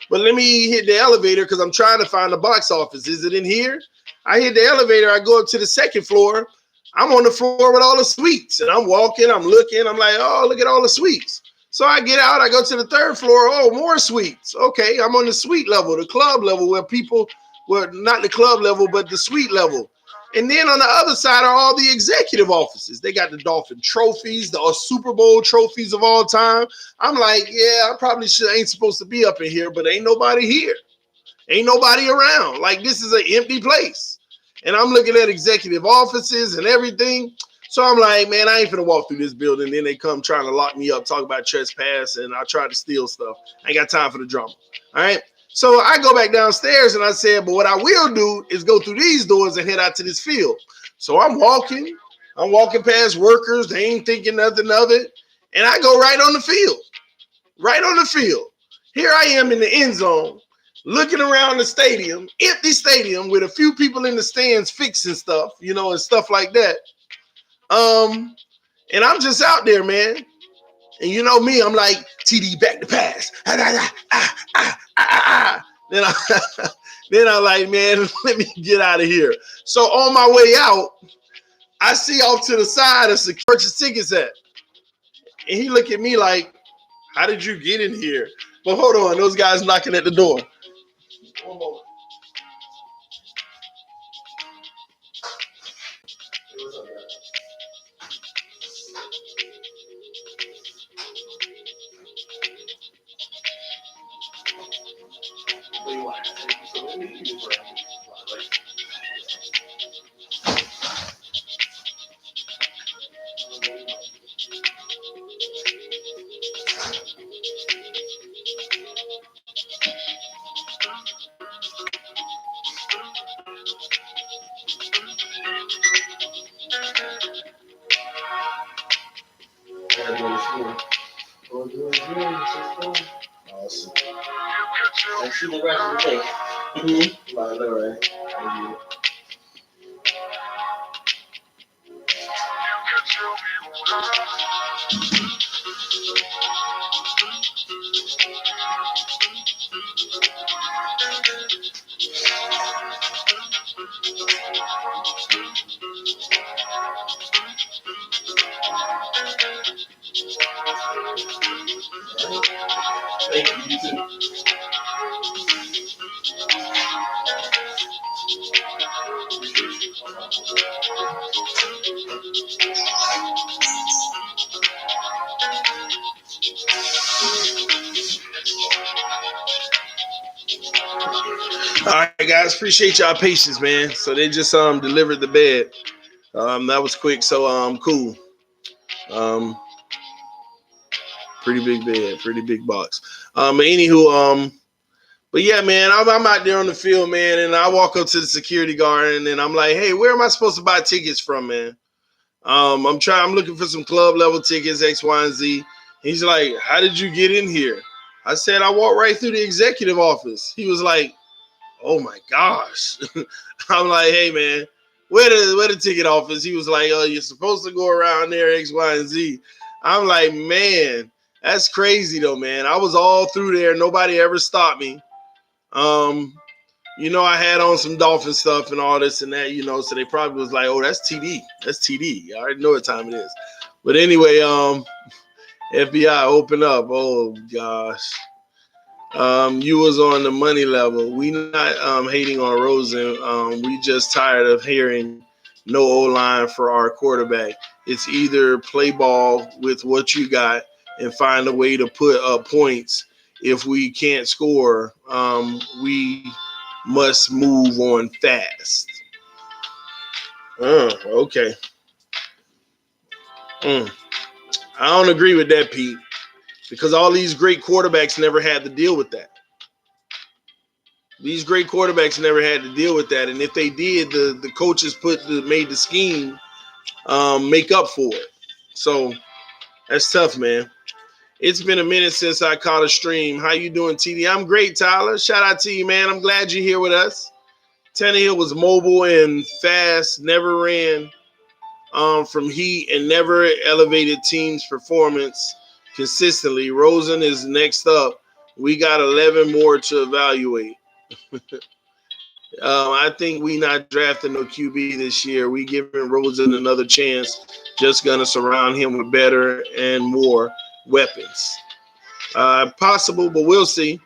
But let me hit the elevator because I'm trying to find the box office. Is it in here? I hit the elevator. I go up to the second floor. I'm on the floor with all the suites. And I'm walking. I'm looking. I'm like, oh, look at all the suites. So I get out, I go to the third floor. Oh, more suites. Okay, I'm on the suite level, the club level where people were not the club level, but the suite level. And then on the other side are all the executive offices. They got the Dolphin trophies, the Super Bowl trophies of all time. I'm like, yeah, I probably ain't supposed to be up in here, but ain't nobody here. Ain't nobody around. Like this is an empty place. And I'm looking at executive offices and everything. So I'm like, man, I ain't finna walk through this building. Then they come trying to lock me up, talk about trespass, and I try to steal stuff. I ain't got time for the drama. All right. So I go back downstairs and I said, but what I will do is go through these doors and head out to this field. So I'm walking past workers. They ain't thinking nothing of it. And I go right on the field. Right on the field. Here I am in the end zone, looking around the stadium, empty stadium with a few people in the stands fixing stuff, you know, and stuff like that. And I'm just out there, man. And you know me, I'm like, TD back to pass. Then I'm like, man, let me get out of here. So on my way out, I see off to the side a security purchase tickets at. And he look at me like, how did you get in here? But hold on, those guys knocking at the door. One moment. What's up, guys? Awesome. I see the rest of the day. Mm-hmm. All right. Thank you. You too. All right, guys. Appreciate y'all patience, man. So they just delivered the bed. That was quick. So cool. Pretty big bed, pretty big box. But anywho, but yeah, man, I'm out there on the field, man, and I walk up to the security guard, and then I'm like, hey, where am I supposed to buy tickets from, man? I'm looking for some club level tickets, X, Y, and Z. He's like, how did you get in here? I said, I walked right through the executive office. He was like, oh my gosh. I'm like, hey man, where the ticket office? He was like, oh, you're supposed to go around there, X, Y, and Z. I'm like, man, that's crazy though, man. I was all through there. Nobody ever stopped me. I had on some Dolphin stuff and all this and that, so they probably was like, oh, that's TD. That's TD. I already know what time it is. But anyway, FBI, open up. Oh gosh. You was on the money level. We not hating on Rosen. We just tired of hearing no O-line for our quarterback. It's either play ball with what you got and find a way to put up points. If we can't score, we must move on fast. Okay. I don't agree with that, Pete. Because all these great quarterbacks never had to deal with that. These great quarterbacks never had to deal with that. And if they did, the coaches made the scheme make up for it. So that's tough, man. It's been a minute since I caught a stream. How you doing, TD? I'm great, Tyler. Shout out to you, man. I'm glad you're here with us. Tannehill was mobile and fast, never ran from heat, and never elevated team's performance consistently. Rosen is next up. We got 11 more to evaluate. I think we not drafting no QB this year. We giving Rosen another chance. Just going to surround him with better and more weapons. Possible, but we'll see.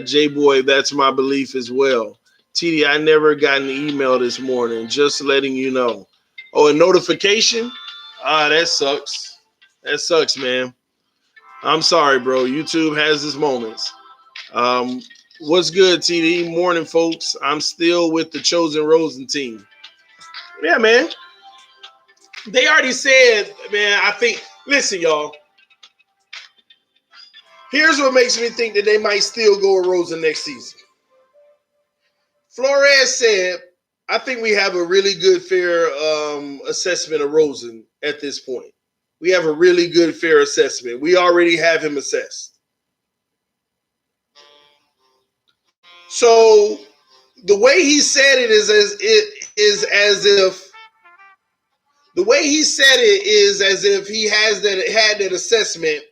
J-Boy, that's my belief as well. TD, I never got an email this morning. Just letting you know. Oh, a notification? That sucks. That sucks, man. I'm sorry, bro. YouTube has its moments. What's good, TD? Morning, folks. I'm still with the Chosen Rosen team. Yeah, man. They already said, man, I think, listen, y'all. Here's what makes me think that they might still go with Rosen next season. Flores said, I think we have a really good, fair assessment of Rosen at this point. We have a really good, fair assessment. We already have him assessed. So the way he said it is as if he had that assessment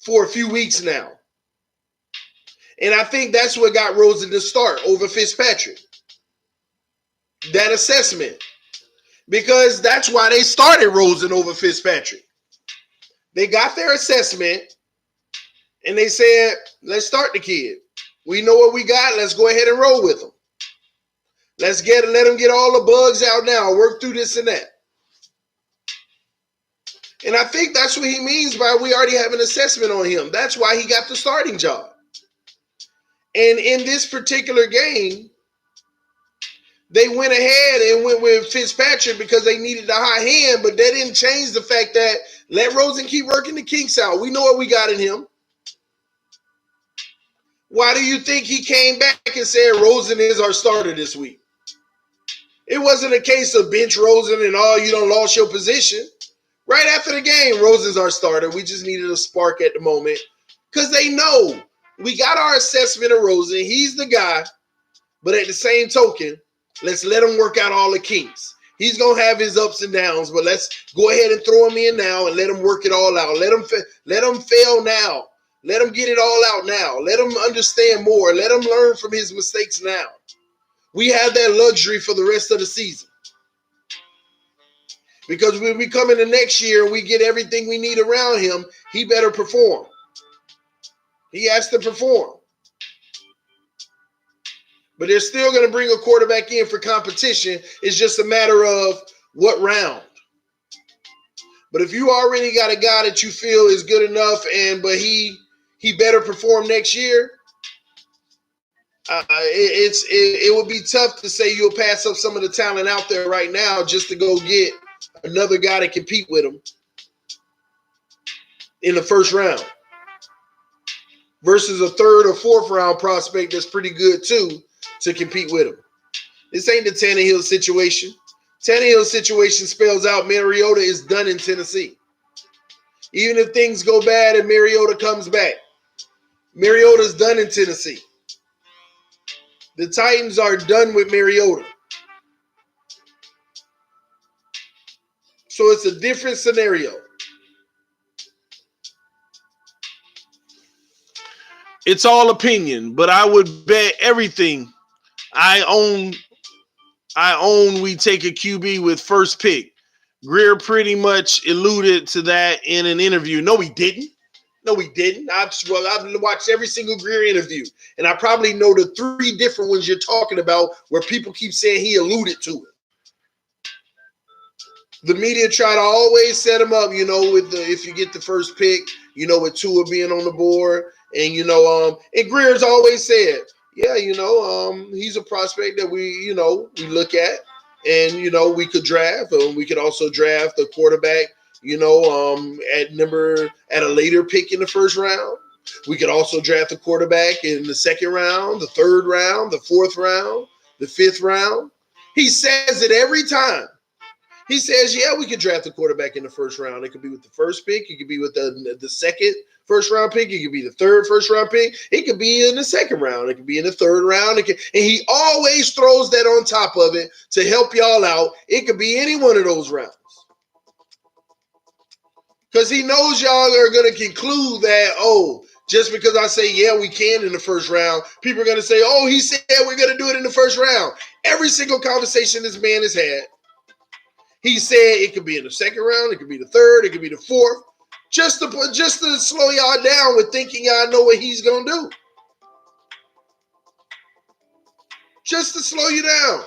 for a few weeks now. And I think that's what got Rosen to start over Fitzpatrick. That assessment. Because that's why they started Rosen over Fitzpatrick. They got their assessment and they said, let's start the kid. We know what we got. Let's go ahead and roll with him. Let him get all the bugs out now. Work through this and that. And I think that's what he means by we already have an assessment on him. That's why he got the starting job. And in this particular game, they went ahead and went with Fitzpatrick because they needed a high hand, but that didn't change the fact that let Rosen keep working the kinks out. We know what we got in him. Why do you think he came back and said Rosen is our starter this week? It wasn't a case of bench Rosen and you done lost your position. Right after the game, Rosen's our starter. We just needed a spark at the moment because they know we got our assessment of Rosen. He's the guy, but at the same token, let's let him work out all the kinks. He's going to have his ups and downs, but let's go ahead and throw him in now and let him work it all out. Let him fail now. Let him get it all out now. Let him understand more. Let him learn from his mistakes now. We have that luxury for the rest of the season. Because when we come into next year and we get everything we need around him, he better perform. He has to perform. But they're still going to bring a quarterback in for competition. It's just a matter of what round. But if you already got a guy that you feel is good enough, but he better perform next year, it would be tough to say you'll pass up some of the talent out there right now just to go get another guy to compete with him. in the first round versus a third or fourth round prospect that's pretty good too to compete with him. This ain't the Tannehill situation. Tannehill's situation spells out Mariota is done in Tennessee. Even if things go bad and Mariota comes back, Mariota's done in Tennessee. The Titans are done with Mariota. So it's a different scenario. It's all opinion, but I would bet everything I own we take a QB with first pick. Greer pretty much alluded to that in an interview. No, he didn't. I've watched every single Greer interview, and I probably know the 3 different ones you're talking about where people keep saying he alluded to it. The media try to always set him up, with if you get the first pick, with Tua being on the board, and and Greer's always said, yeah, he's a prospect that we look at, and we could draft, or we could also draft a quarterback, at a later pick in the first round. We could also draft a quarterback in the second round, the third round, the fourth round, the fifth round. He says it every time. He says, yeah, we could draft a quarterback in the first round. It could be with the first pick. It could be with the second first-round pick. It could be the third first-round pick. It could be in the second round. It could be in the third round. And he always throws that on top of it to help y'all out. It could be any one of those rounds. Because he knows y'all are going to conclude that, just because I say, yeah, we can in the first round, people are going to say, he said we're going to do it in the first round. Every single conversation this man has had, he said it could be in the second round, it could be the third, it could be the fourth, just to slow y'all down with thinking y'all know what he's going to do. Just to slow you down.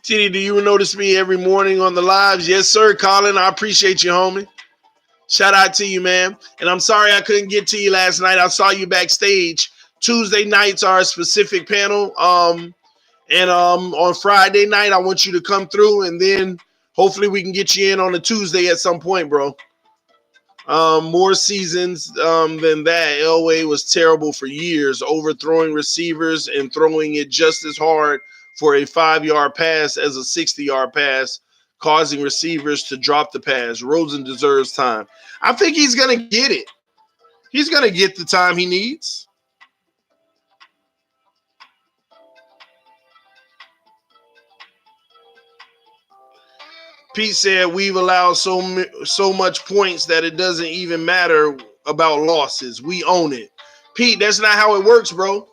TD, do you notice me every morning on the lives? Yes, sir, Colin. I appreciate you, homie. Shout out to you, man. And I'm sorry I couldn't get to you last night. I saw you backstage. Tuesday nights are a specific panel. And on Friday night, I want you to come through, and then hopefully we can get you in on a Tuesday at some point, bro. More seasons than that. Elway was terrible for years, overthrowing receivers and throwing it just as hard for a 5-yard pass as a 60-yard pass, causing receivers to drop the pass. Rosen deserves time. I think he's going to get it. He's going to get the time he needs. Pete said we've allowed so much points that it doesn't even matter about losses. We own it. Pete, that's not how it works, bro.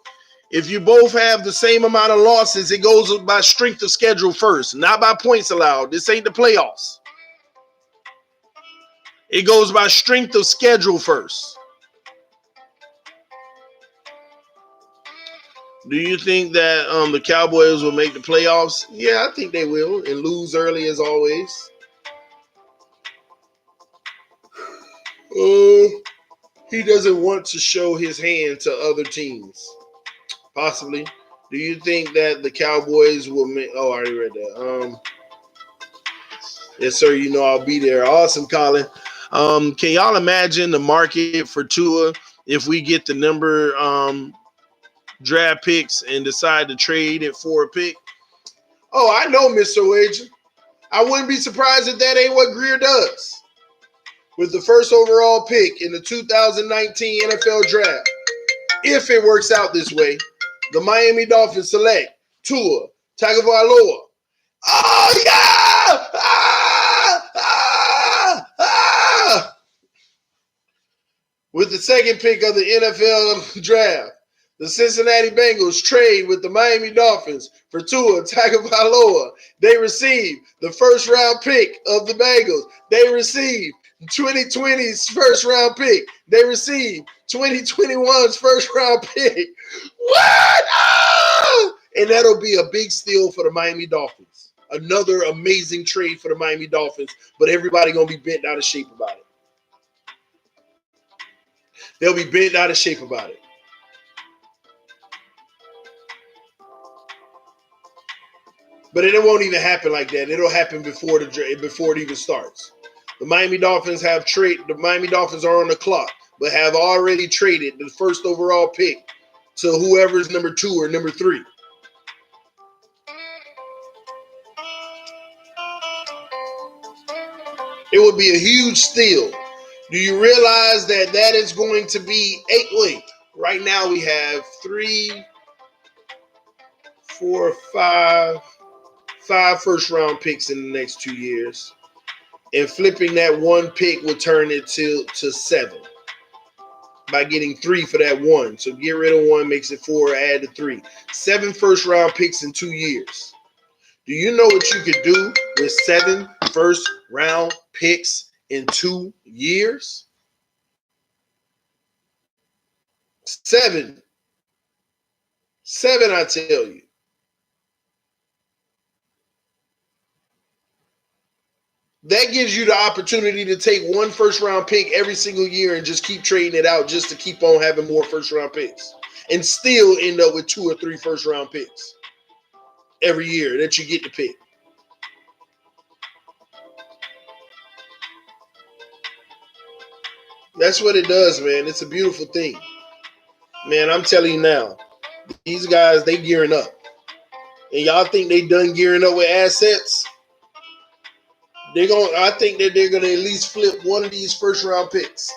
If you both have the same amount of losses, it goes by strength of schedule first, not by points allowed. This ain't the playoffs. It goes by strength of schedule first. Do you think that the Cowboys will make the playoffs? Yeah, I think they will, and lose early as always. He doesn't want to show his hand to other teams. Possibly. Do you think that the Cowboys will make... Oh, I already read that. Yes, sir, I'll be there. Awesome, Colin. Can y'all imagine the market for Tua if we get the number draft picks and decide to trade it for a pick? Oh, I know, Mr. Wager. I wouldn't be surprised if that ain't what Greer does. With the first overall pick in the 2019 NFL Draft, if it works out this way, the Miami Dolphins select Tua Tagovailoa. Oh, yeah! With the second pick of the NFL Draft, the Cincinnati Bengals trade with the Miami Dolphins for Tua Tagovailoa. They receive the first-round pick of the Bengals. They receive 2020's first-round pick. They receive 2021's first-round pick. What? Oh! And that'll be a big steal for the Miami Dolphins. Another amazing trade for the Miami Dolphins, but everybody going to be bent out of shape about it. They'll be bent out of shape about it. But it won't even happen like that. It'll happen before it even starts. The Miami Dolphins are on the clock, but have already traded the first overall pick to whoever's number 2 or number 3. It would be a huge steal. Do you realize that is going to be 8? Wait, right now we have 3, 4, 5 first-round picks in the next 2 years. And flipping that one pick will turn it to 7 by getting 3 for that one. So get rid of 1 makes it 4, add the 3. 7 first-round picks in 2 years. Do you know what you could do with 7 first-round picks in 2 years? 7, I tell you. That gives you the opportunity to take 1 first-round pick every single year and just keep trading it out just to keep on having more first-round picks and still end up with 2 or 3 first-round picks every year that you get to pick. That's what it does, man. It's a beautiful thing. Man, I'm telling you now, these guys, they gearing up. And y'all think they done gearing up with assets? I think that they're gonna at least flip one of these first round picks.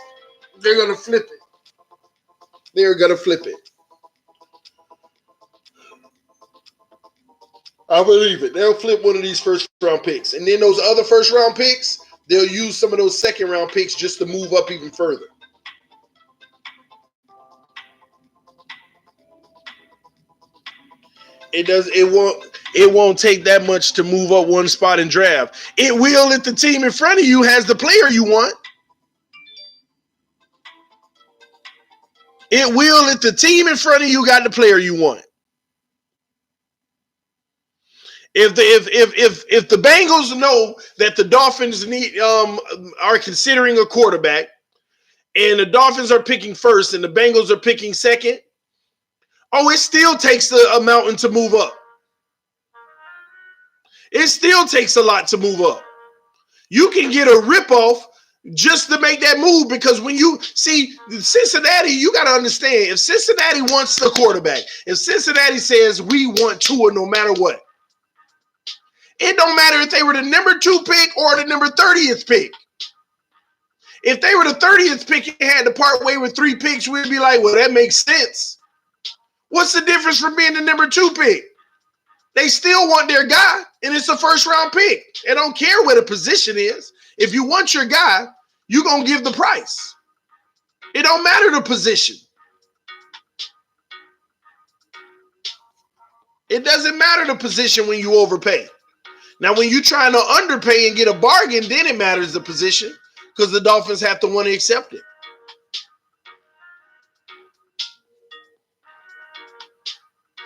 They're gonna flip it. They're gonna flip it. I believe it. They'll flip one of these first round picks. And then those other first round picks, they'll use some of those second round picks just to move up even further. It won't take that much to move up one spot in draft. It will if the team in front of you has the player you want. It will if the team in front of you got the player you want. If the Bengals know that the Dolphins are considering a quarterback, and the Dolphins are picking first and the Bengals are picking second, it still takes a mountain to move up. It still takes a lot to move up. You can get a ripoff just to make that move, because when you see Cincinnati, you got to understand, if Cincinnati wants the quarterback, if Cincinnati says we want Tua no matter what, it don't matter if they were the number 2 pick or the number 30th pick. If they were the 30th pick and had to part way with 3 picks, we'd be like, well, that makes sense. What's the difference from being the number 2 pick? They still want their guy, and it's a first-round pick. They don't care what the position is. If you want your guy, you're going to give the price. It don't matter the position. It doesn't matter the position when you overpay. Now, when you're trying to underpay and get a bargain, then it matters the position, because the Dolphins have to want to accept it.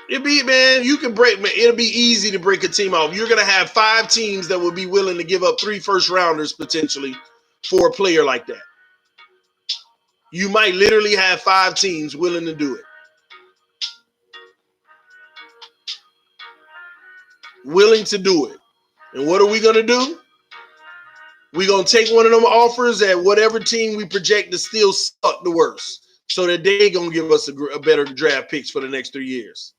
It'll be easy to break a team off. You're going to have 5 teams that will be willing to give up 3 first-rounders potentially for a player like that. You might literally have 5 teams willing to do it. Willing to do it. And what are we going to do? We're going to take one of them offers at whatever team we project to still suck the worst, so that they're going to give us a better draft picks for the next 3 years.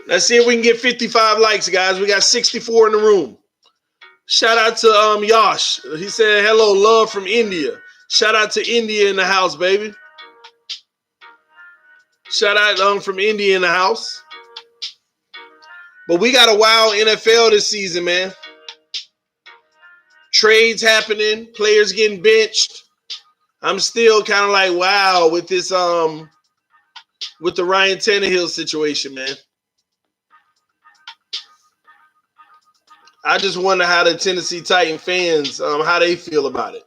Let's see if we can get 55 likes, guys. We got 64 in the room. Shout out to Yash. He said, hello, love from India. Shout out to India in the house, baby. Shout out from India in the house. But we got a wild NFL this season, man. Trades happening, players getting benched. I'm still kind of like, wow, with this with the Ryan Tannehill situation, man. I just wonder how the Tennessee Titan fans, how they feel about it.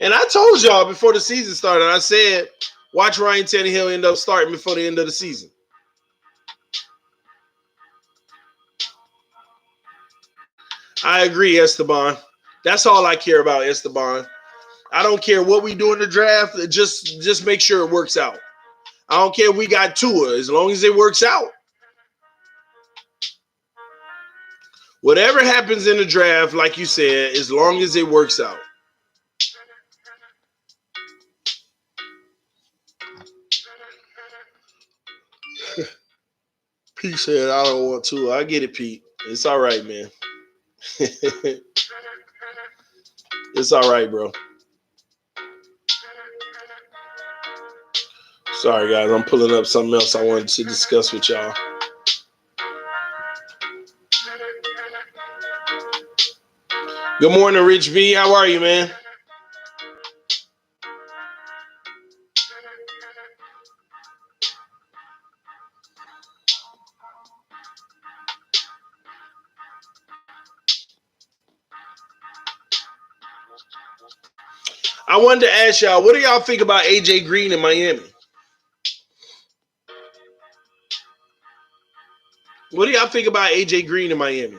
And I told y'all before the season started, I said, watch Ryan Tannehill end up starting before the end of the season. I agree, Esteban. That's all I care about, Esteban. I don't care what we do in the draft. Just make sure it works out. I don't care if we got Tua, as long as it works out. Whatever happens in the draft, like you said, as long as it works out. Pete said, I don't want Tua. I get it, Pete. It's all right, man. It's all right, bro. Sorry, guys. I'm pulling up something else I wanted to discuss with y'all. Good morning, Rich V. How are you, man? I wanted to ask y'all, what do y'all think about AJ Green in Miami? What do y'all think about AJ Green in Miami?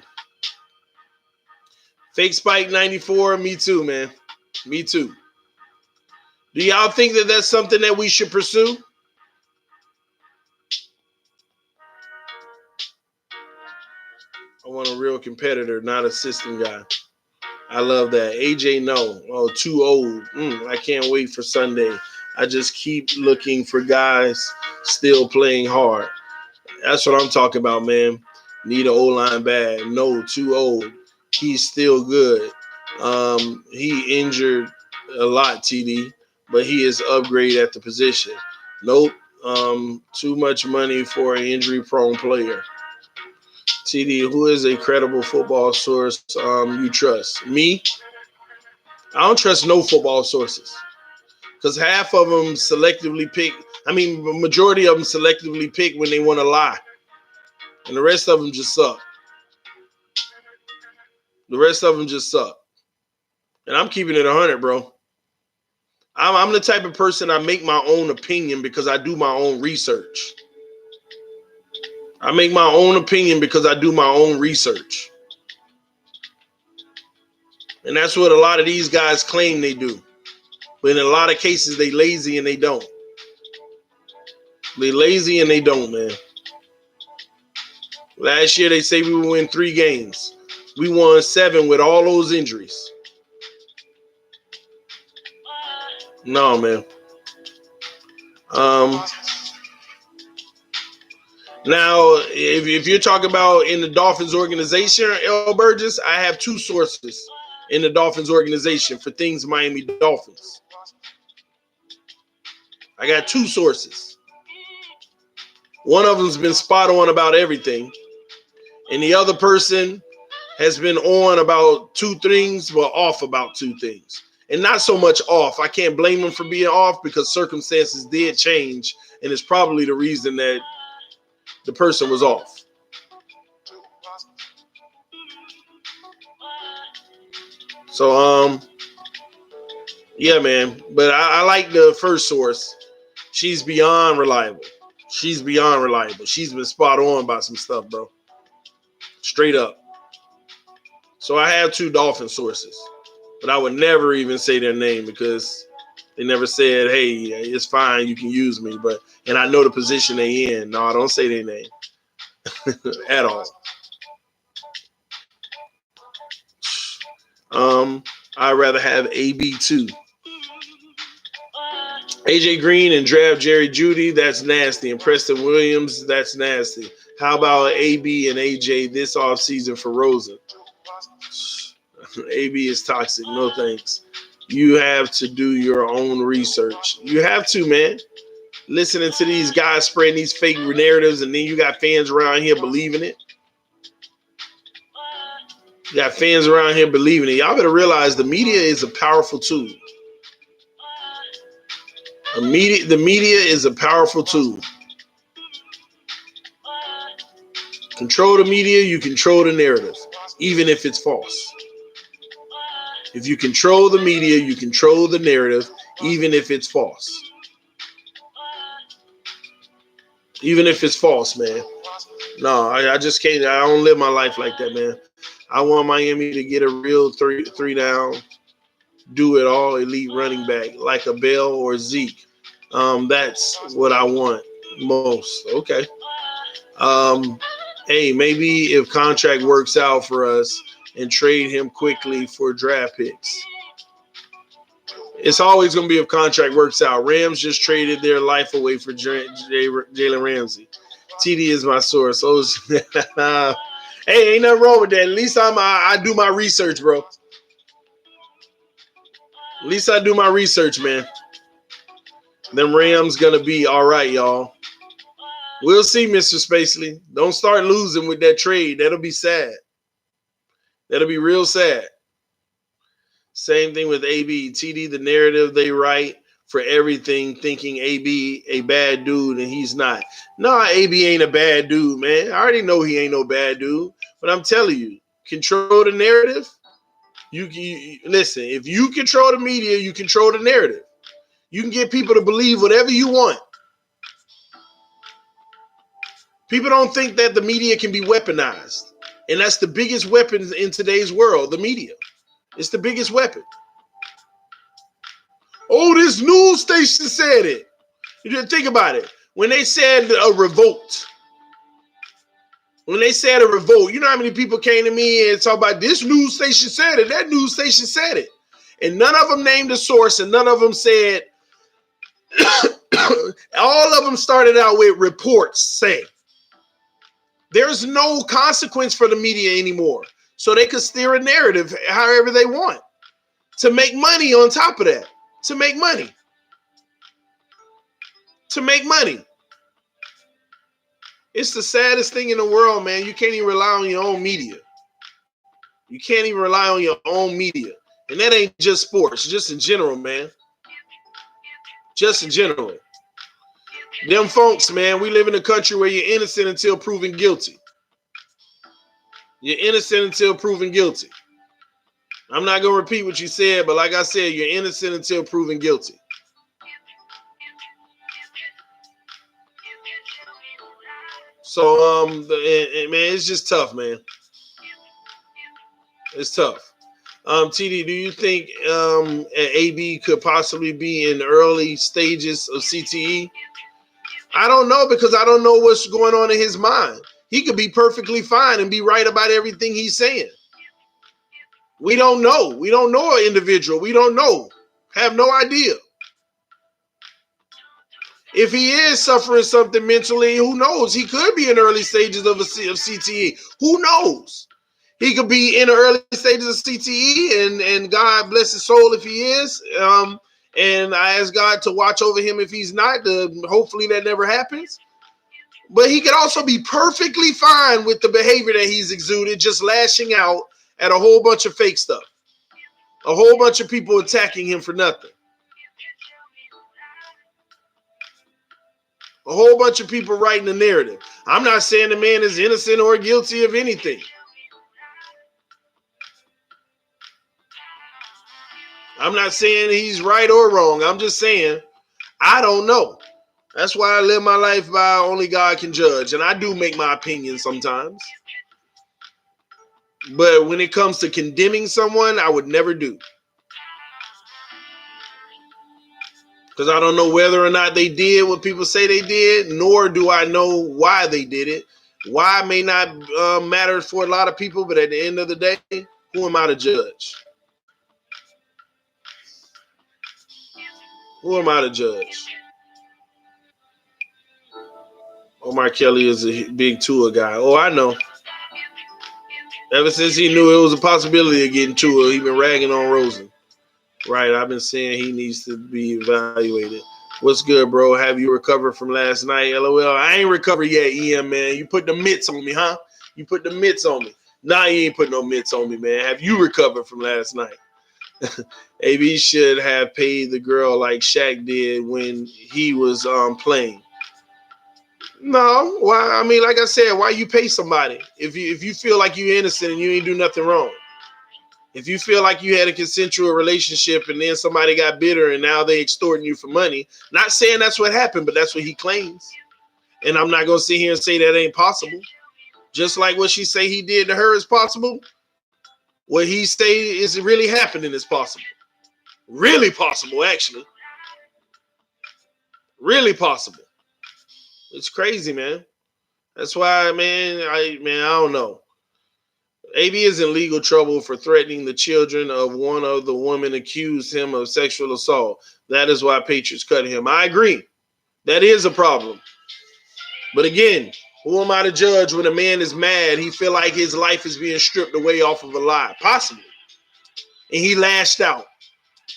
Fake Spike 94, me too, man. Me too. Do y'all think that that's something that we should pursue? I want a real competitor, not a system guy. I love that. AJ, no. Oh, too old. I can't wait for Sunday. I just keep looking for guys still playing hard. That's what I'm talking about, man. Need an O-line bad. No, too old. He's still good. He injured a lot, TD, but he is upgrade at the position. Nope. Too much money for an injury-prone player. TD, who is a credible football source you trust? Me? I don't trust no football sources because half of them selectively pick. The majority of them selectively pick when they want to lie, and the rest of them just suck. And I'm keeping it 100, bro. I'm the type of person, I make my own opinion because I do my own research. I make my own opinion because I do my own research. And that's what a lot of these guys claim they do. But in a lot of cases, they lazy and they don't. They lazy and they don't, man. Last year, they say we would win 3 games. We won 7 with all those injuries. No, man. Now, if you're talking about in the Dolphins organization, L. Burgess, I have 2 sources in the Dolphins organization for things Miami Dolphins. I got 2 sources. One of them's been spot on about everything, and the other person has been on about 2 things, but off about 2 things. And not so much off. I can't blame them for being off because circumstances did change, and it's probably the reason that the person was off. So, yeah, man. But I like the first source. She's beyond reliable. She's been spot on about some stuff, bro. Straight up. So I have 2 Dolphin sources. But I would never even say their name because they never said, hey, it's fine, you can use me. And I know the position they in. No, I don't say their name at all. I'd rather have AB2. AJ Green and draft Jerry Jeudy, that's nasty. And Preston Williams, that's nasty. How about AB and AJ this offseason for Rosen? AB is toxic. No thanks. You have to do your own research. You have to, man. Listening to these guys spreading these fake narratives, and then you got fans around here believing it. You got fans around here believing it. Y'all better realize the media is a powerful tool. The media is a powerful tool. Control the media, you control the narrative, even if it's false. If you control the media, you control the narrative, even if it's false. Even if it's false, man. No, I just can't. I don't live my life like that, man. I want Miami to get a real three down, do it all, elite running back like a Bell or Zeke. That's what I want most. Okay. Um, hey, maybe if contract works out for us and trade him quickly for draft picks. It's always going to be if contract works out. Rams just traded their life away for Jalen Ramsey. TD is my source. Hey, ain't nothing wrong with that. At least I do my research, bro. At least I do my research, man. Them Rams going to be all right, y'all. We'll see, Mr. Spacely. Don't start losing with that trade. That'll be sad. That'll be real sad. Same thing with AB. TD, the narrative they write for everything, thinking AB a bad dude, and he's not. Nah, AB ain't a bad dude, man. I already know he ain't no bad dude. But I'm telling you, control the narrative. You listen, if you control the media, you control the narrative. You can get people to believe whatever you want. People don't think that the media can be weaponized. And that's the biggest weapon in today's world, the media. It's the biggest weapon. Oh, this news station said it. You didn't think about it. When they said a revolt, you know how many people came to me and talked about this news station said it, that news station said it. And none of them named a source, and none of them said, all of them started out with reports saying. There's no consequence for the media anymore. So they could steer a narrative however they want to make money on top of that. To make money. It's the saddest thing in the world, man. You can't even rely on your own media. And that ain't just sports, just in general, man. Just in general. Them folks, man, we live in a country where you're innocent until proven guilty. I'm not going to repeat what you said, but like I said, you're innocent until proven guilty. So, man, it's just tough, man. It's tough. TD, do you think AB could possibly be in the early stages of CTE? I don't know, because I don't know what's going on in his mind. He could be perfectly fine and be right about everything he's saying. We don't know. We don't know an individual. We don't know. Have no idea. If he is suffering something mentally, who knows? He could be in early stages of CTE. Who knows? He could be in the early stages of CTE, and God bless his soul if he is. And I ask God to watch over him if he's not. Hopefully that never happens. But he could also be perfectly fine with the behavior that he's exuded, just lashing out at a whole bunch of fake stuff. A whole bunch of people attacking him for nothing. A whole bunch of people writing the narrative. I'm not saying the man is innocent or guilty of anything. I'm not saying he's right or wrong. I'm just saying I don't know. That's why I live my life by only God can judge. And I do make my opinion sometimes. But when it comes to condemning someone, I would never do. Because I don't know whether or not they did what people say they did, nor do I know why they did it. Why may not matter for a lot of people, but at the end of the day, who am I to judge? Who am I to judge? Omar Kelly is a big Tua guy. Oh, I know. Ever since he knew it was a possibility of getting Tua, he's been ragging on Rosen. Right, I've been saying he needs to be evaluated. What's good, bro? Have you recovered from last night? LOL. I ain't recovered yet, EM, man. You put the mitts on me, huh? You put the mitts on me. Nah, you ain't put no mitts on me, man. Have you recovered from last night? AB should have paid the girl like Shaq did when he was playing. No, why? I mean, like I said, why you pay somebody if you feel like you're innocent and you ain't do nothing wrong? If you feel like you had a consensual relationship and then somebody got bitter and now they extorting you for money, not saying that's what happened, but that's what he claims. And I'm not going to sit here and say that ain't possible. Just like what she say he did to her is possible, what he say is really happening is possible. Really possible, actually. Really possible. It's crazy, man. That's why, man, I don't know. AB is in legal trouble for threatening the children of one of the women accused him of sexual assault. That is why Patriots cut him. I agree. That is a problem. But again, who am I to judge when a man is mad? He feel like his life is being stripped away off of a lie. Possibly. And he lashed out.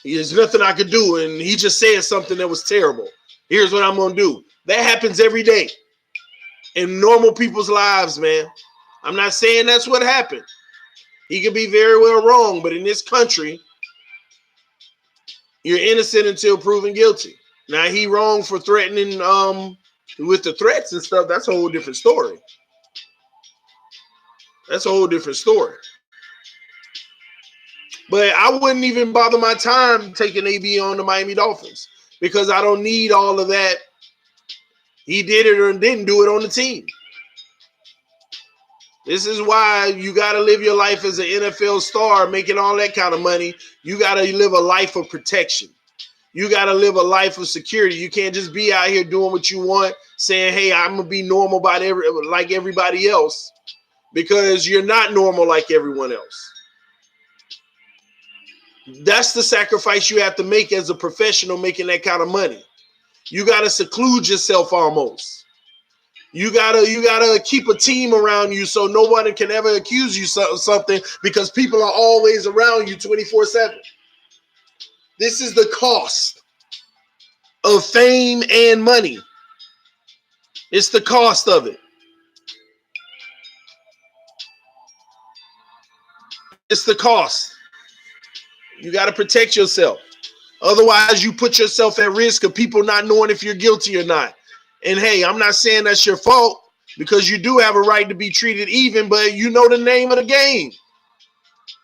There's nothing I could do. And he just said something that was terrible. Here's what I'm going to do. That happens every day in normal people's lives, man. I'm not saying that's what happened. He could be very well wrong, but in this country, you're innocent until proven guilty. Now, he wrong for threatening with the threats and stuff. That's a whole different story. That's a whole different story. But I wouldn't even bother my time taking AB on the Miami Dolphins because I don't need all of that. He did it or didn't do it on the team. This is why you got to live your life as an NFL star, making all that kind of money. You got to live a life of protection. You got to live a life of security. You can't just be out here doing what you want, saying, hey, I'm going to be normal like everybody else, because you're not normal like everyone else. That's the sacrifice you have to make as a professional making that kind of money. You got to seclude yourself almost. You gotta keep a team around you so no one can ever accuse you of something because people are always around you 24/7. This is the cost of fame and money. It's the cost of it. It's the cost. You got to protect yourself. Otherwise, you put yourself at risk of people not knowing if you're guilty or not. And hey, I'm not saying that's your fault because you do have a right to be treated even, but you know the name of the game.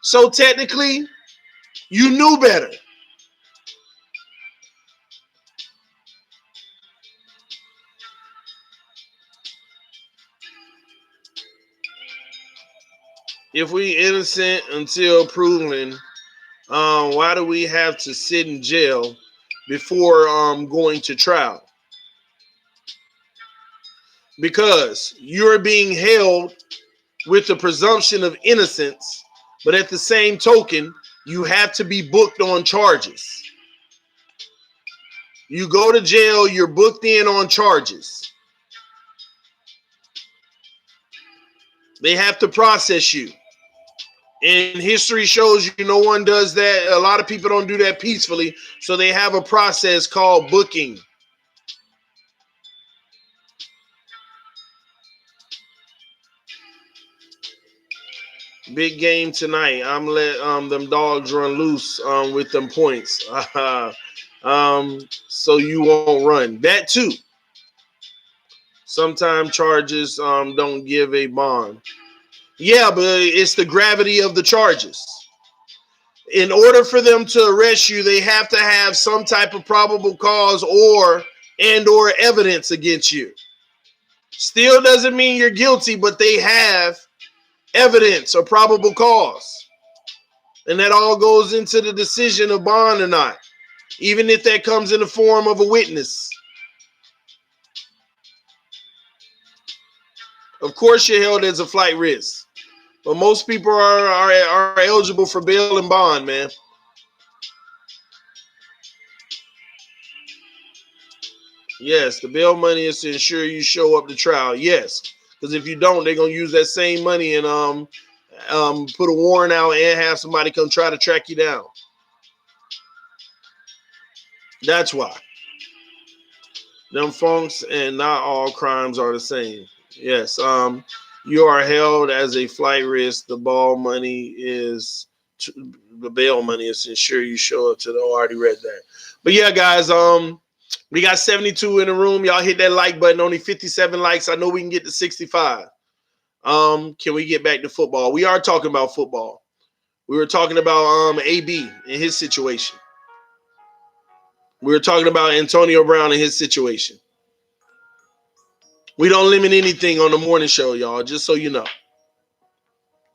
So technically, you knew better. If we innocent until proven, why do we have to sit in jail before going to trial? Because you're being held with the presumption of innocence, but at the same token, you have to be booked on charges. You go to jail, you're booked in on charges. They have to process you. And history shows you no one does that. A lot of people don't do that peacefully, so they have a process called booking. Big game tonight. I'm let them dogs run loose with them points. So you won't run. That too. Sometimes charges don't give a bond. Yeah, but it's the gravity of the charges. In order for them to arrest you, they have to have some type of probable cause or evidence against you. Still doesn't mean you're guilty, but they have evidence or probable cause. And that all goes into the decision of bond or not, even if that comes in the form of a witness. Of course, you're held as a flight risk, but most people are eligible for bail and bond, man. Yes, the bail money is to ensure you show up to trial. Yes, because if you don't, they're gonna use that same money and put a warrant out and have somebody come try to track you down. That's why. Them funks and not all crimes are the same. Yes, you are held as a flight risk. The bail money is to ensure you show up to the. Already read that, but yeah, guys, we got 72 in the room. Y'all hit that like button. Only 57 likes. I know we can get to 65. Can we get back to football? We are talking about football. We were talking about AB and his situation. We were talking about Antonio Brown and his situation. We don't limit anything on the morning show, y'all, just so you know.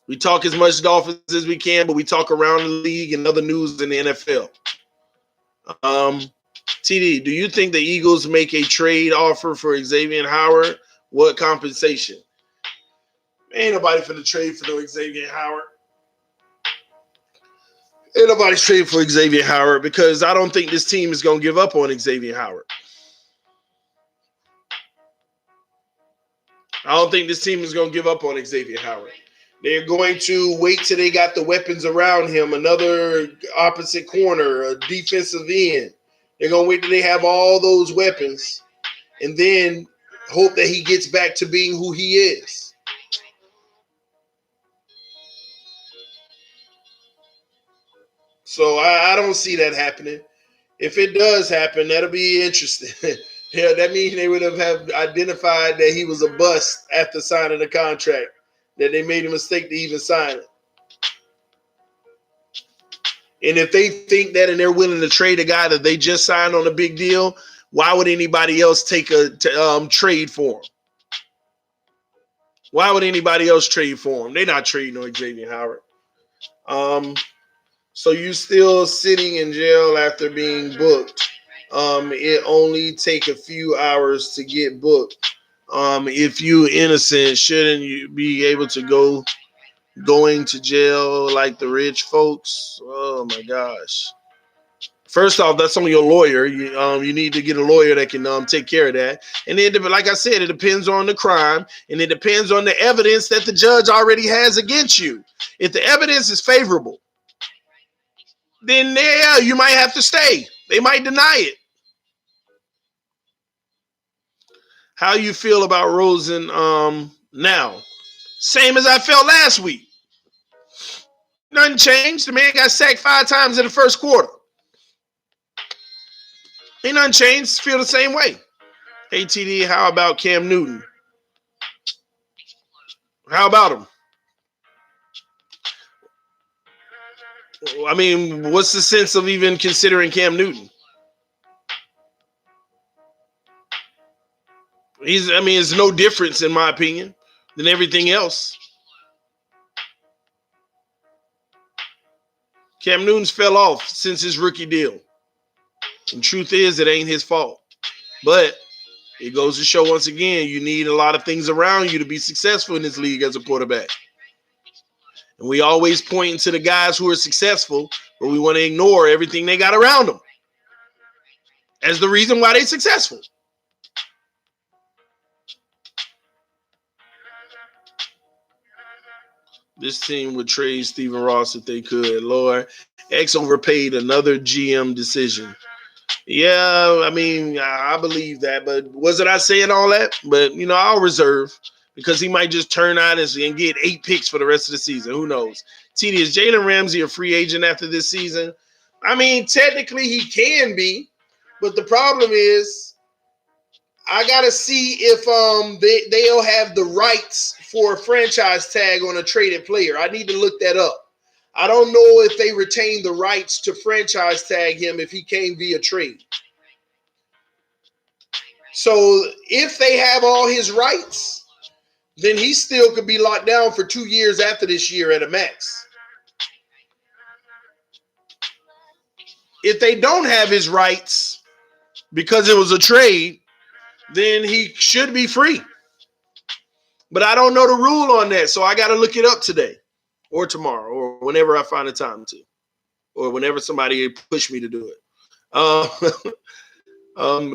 We talk as much Dolphins as we can, but we talk around the league and other news in the NFL. TD, do you think the Eagles make a trade offer for Xavien Howard? What compensation? Ain't nobody finna trade for no Xavien Howard. Ain't nobody trading for Xavien Howard because I don't think this team is going to give up on Xavien Howard. I don't think this team is going to give up on Xavien Howard. They're going to wait till they got the weapons around him, another opposite corner, a defensive end. They're going to wait till they have all those weapons and then hope that he gets back to being who he is. So I don't see that happening. If it does happen, that'll be interesting. Yeah, that means they would have identified that he was a bust after signing the contract, that they made a mistake to even sign it. And if they think that and they're willing to trade a guy that they just signed on a big deal, why would anybody else take a trade for him? Why would anybody else trade for him? They're not trading on Xavien Howard. So you still sitting in jail after being booked. It only take a few hours to get booked. If you innocent, shouldn't you be able to going to jail like the rich folks? Oh my gosh. First off, that's on your lawyer. You need to get a lawyer that can take care of that. And then, like I said, it depends on the crime, and it depends on the evidence that the judge already has against you. If the evidence is favorable, then yeah, you might have to stay. They might deny it. How you feel about Rosen now? Same as I felt last week. Nothing changed. The man got sacked 5 times in the first quarter. Ain't nothing changed. Feel the same way. Hey, TD, how about Cam Newton? How about him? I mean, what's the sense of even considering Cam Newton? It's no difference, in my opinion, than everything else. Cam Newton's fell off since his rookie deal. And truth is, it ain't his fault. But it goes to show, once again, you need a lot of things around you to be successful in this league as a quarterback. And we always point to the guys who are successful, but we want to ignore everything they got around them as the reason why they're successful. This team would trade Stephen Ross if they could. Lord, X overpaid another GM decision. Yeah, I believe that. But wasn't I saying all that? But, I'll reserve because he might just turn out and get 8 picks for the rest of the season. Who knows? TD, is Jalen Ramsey a free agent after this season? Technically he can be. But the problem is I got to see if they'll have the rights for a franchise tag on a traded player. I need to look that up. I don't know if they retain the rights to franchise tag him if he came via trade. So if they have all his rights, then he still could be locked down for 2 years after this year at a max. If they don't have his rights because it was a trade, then he should be free. But I don't know the rule on that, so I got to look it up today or tomorrow or whenever I find the time to, or whenever somebody push me to do it.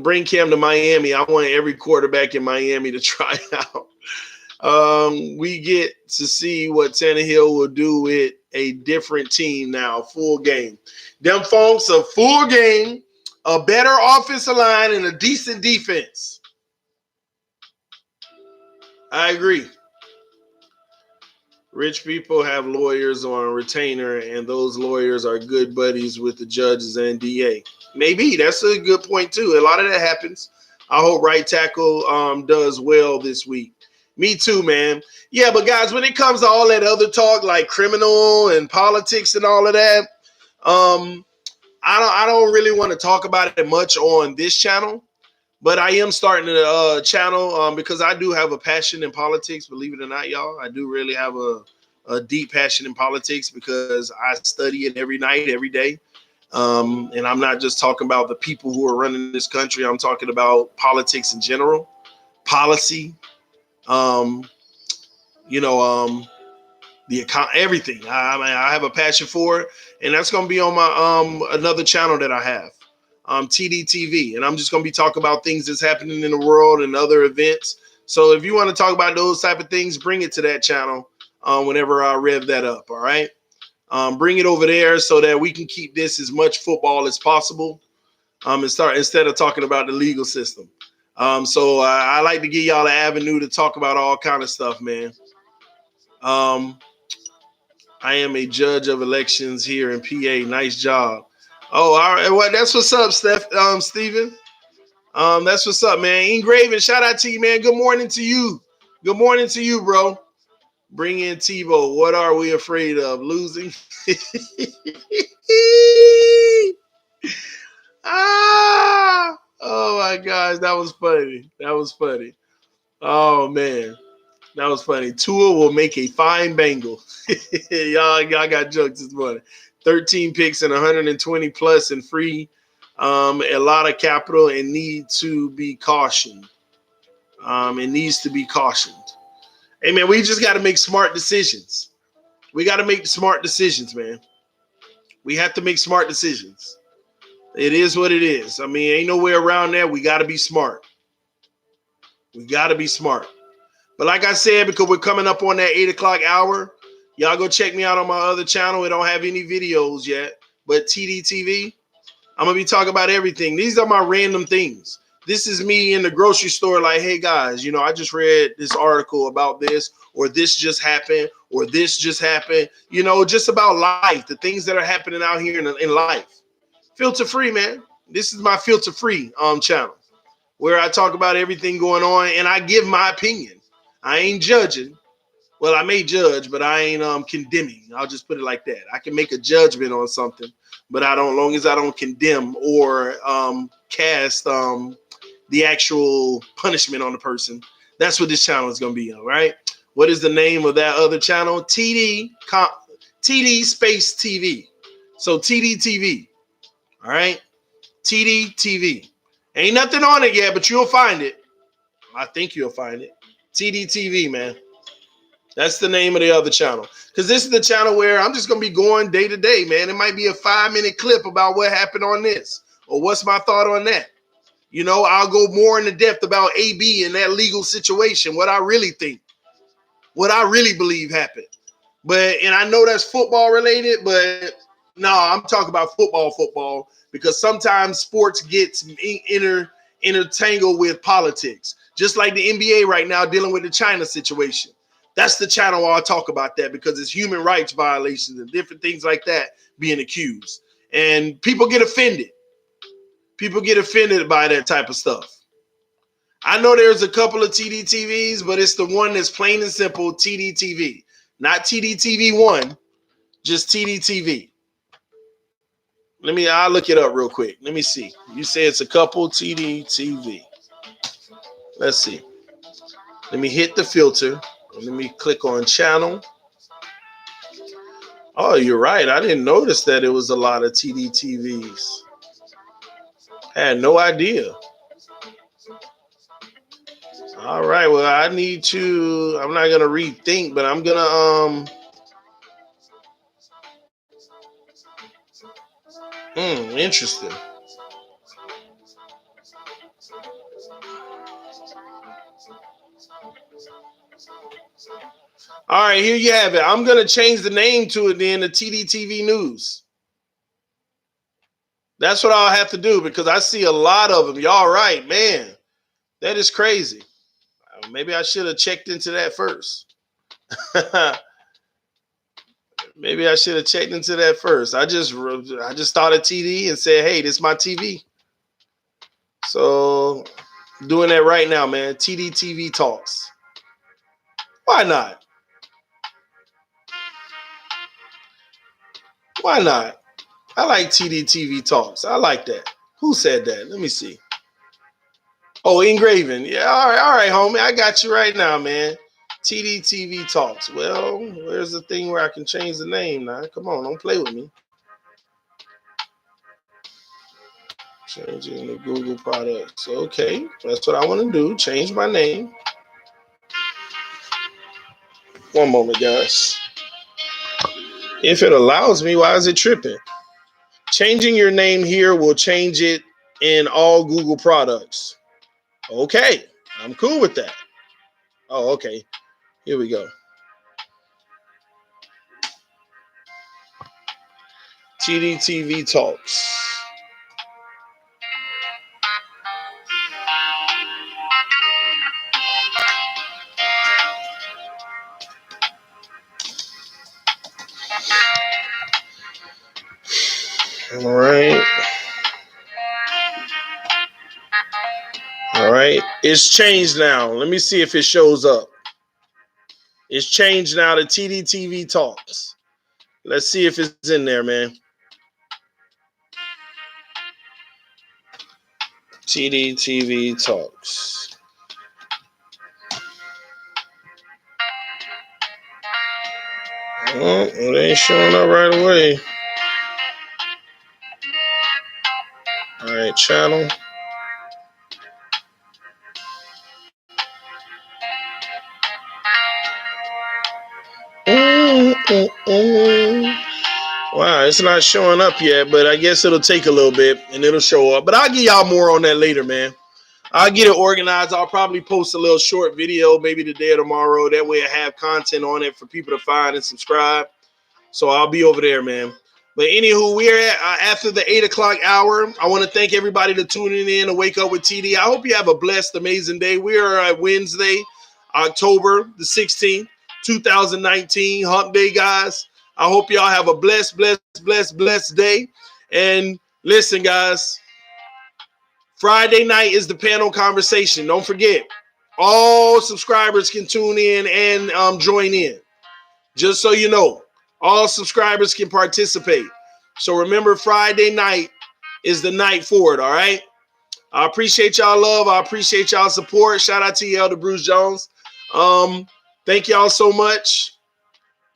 Bring Cam to Miami. I want every quarterback in Miami to try out. We get to see what Tannehill will do with a different team now, full game. Them folks, a full game, a better offensive line, and a decent defense. I agree. Rich people have lawyers on retainer, and those lawyers are good buddies with the judges and DA. Maybe. That's a good point, too. A lot of that happens. I hope right tackle does well this week. Me too, man. Yeah, but guys, when it comes to all that other talk, like criminal and politics and all of that, I don't really want to talk about it much on this channel. But I am starting a channel because I do have a passion in politics, believe it or not, y'all. I do really have a deep passion in politics because I study it every night, every day. And I'm not just talking about the people who are running this country. I'm talking about politics in general, policy, you know, the account, everything. I have a passion for it, and that's going to be on my another channel that I have, TDTV, and I'm just going to be talking about things that's happening in the world and other events. So if you want to talk about those type of things, bring it to that channel whenever I rev that up. All right, bring it over there so that we can keep this as much football as possible. And start instead of talking about the legal system. So I like to give y'all an avenue to talk about all kind of stuff, man. I am a judge of elections here in PA. Nice job. Oh, all right. Well, that's what's up, Steven. That's what's up, man. Engraven, shout out to you, man. Good morning to you. Good morning to you, bro. Bring in Tebow. What are we afraid of? Losing? Oh my gosh, that was funny. That was funny. Oh man. That was funny. Tua will make a fine Bengal. y'all got jokes this morning. 13 picks and 120 plus and free. A lot of capital and need to be cautioned. It needs to be cautioned. Hey, man, we just got to make smart decisions. We got to make smart decisions, man. We have to make smart decisions. It is what it is. I mean, ain't no way around that. We got to be smart. We got to be smart. But like I said, because we're coming up on that 8 o'clock hour, y'all go check me out on my other channel. We don't have any videos yet, but TDTV, I'm going to be talking about everything. These are my random things. This is me in the grocery store like, hey, guys, you know, I just read this article about this, or this just happened, or this just happened. You know, just about life, the things that are happening out here in life. Filter free, man. This is my filter free channel where I talk about everything going on and I give my opinion. I ain't judging. Well, I may judge, but I ain't condemning. I'll just put it like that. I can make a judgment on something, but long as I don't condemn or cast the actual punishment on the person. That's what this channel is going to be on, right? What is the name of that other channel? TD Space TV. So TD TV. All right? TD TV. Ain't nothing on it yet, but you'll find it. I think you'll find it. TD TV, man. That's the name of the other channel. Because this is the channel where I'm just going to be going day to day, man. It might be a 5-minute clip about what happened on this or what's my thought on that. You know, I'll go more into depth about AB and that legal situation, what I really think, what I really believe happened. And I know that's football related, but no, I'm talking about football, because sometimes sports gets intertangled with politics. Just like the NBA right now dealing with the China situation. That's the channel where I'll talk about that because it's human rights violations and different things like that being accused. And people get offended. People get offended by that type of stuff. I know there's a couple of TDTVs, but it's the one that's plain and simple TDTV. Not TDTV1, just TDTV. I'll look it up real quick. Let me see. You say it's a couple TDTV. Let's see. Let me hit the filter. Let me click on channel. Oh, you're right. I didn't notice that it was a lot of TDTVs. I had no idea. All right. Well, I'm not going to rethink, but I'm going to, interesting. All right, here you have it. I'm going to change the name to it then to TDTV News. That's what I'll have to do because I see a lot of them. Y'all right, man. That is crazy. Maybe I should have checked into that first. Maybe I should have checked into that first. I just thought of TD and said, hey, this is my TV. So doing that right now, man. TDTV Talks. Why not? Why not? I like TDTV Talks. I like that. Who said that? Let me see. Oh, Engraven. Yeah, all right, homie. I got you right now, man. TDTV Talks. Well, where's the thing where I can change the name now? Come on, don't play with me. Changing the Google products. Okay, that's what I want to do. Change my name. One moment, guys. If it allows me, why is it tripping? Changing your name here will change it in all Google products. Okay, I'm cool with that. Oh, okay. Here we go. TDTV Talks. All right. All right. It's changed now. Let me see if it shows up. It's changed now to TDTV Talks. Let's see if it's in there, man. TDTV Talks. Oh, it ain't showing up right away. All right, channel. Wow, it's not showing up yet, but I guess it'll take a little bit and it'll show up. But I'll give y'all more on that later, man. I'll get it organized. I'll probably post a little short video maybe today or tomorrow. That way I have content on it for people to find and subscribe. So I'll be over there, man. But anywho, we're at, after the 8 o'clock hour. I want to thank everybody for tuning in to Wake Up with TD. I hope you have a blessed, amazing day. We are at Wednesday, October the 16th, 2019. Hump Day, guys. I hope y'all have a blessed day. And listen, guys, Friday night is the panel conversation. Don't forget, all subscribers can tune in and join in. Just so you know, all subscribers can participate. So remember, Friday night is the night for it, all right? I appreciate y'all love. I appreciate y'all support. Shout out to you, Elder Bruce Jones. Thank y'all so much.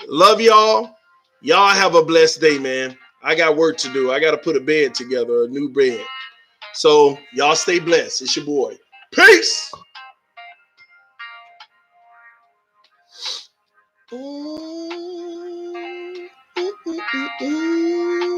Love y'all. Y'all have a blessed day, man. I got work to do. I got to put a bed together, a new bed. So y'all stay blessed. It's your boy. Peace. Ooh, ooh, ooh, ooh, ooh.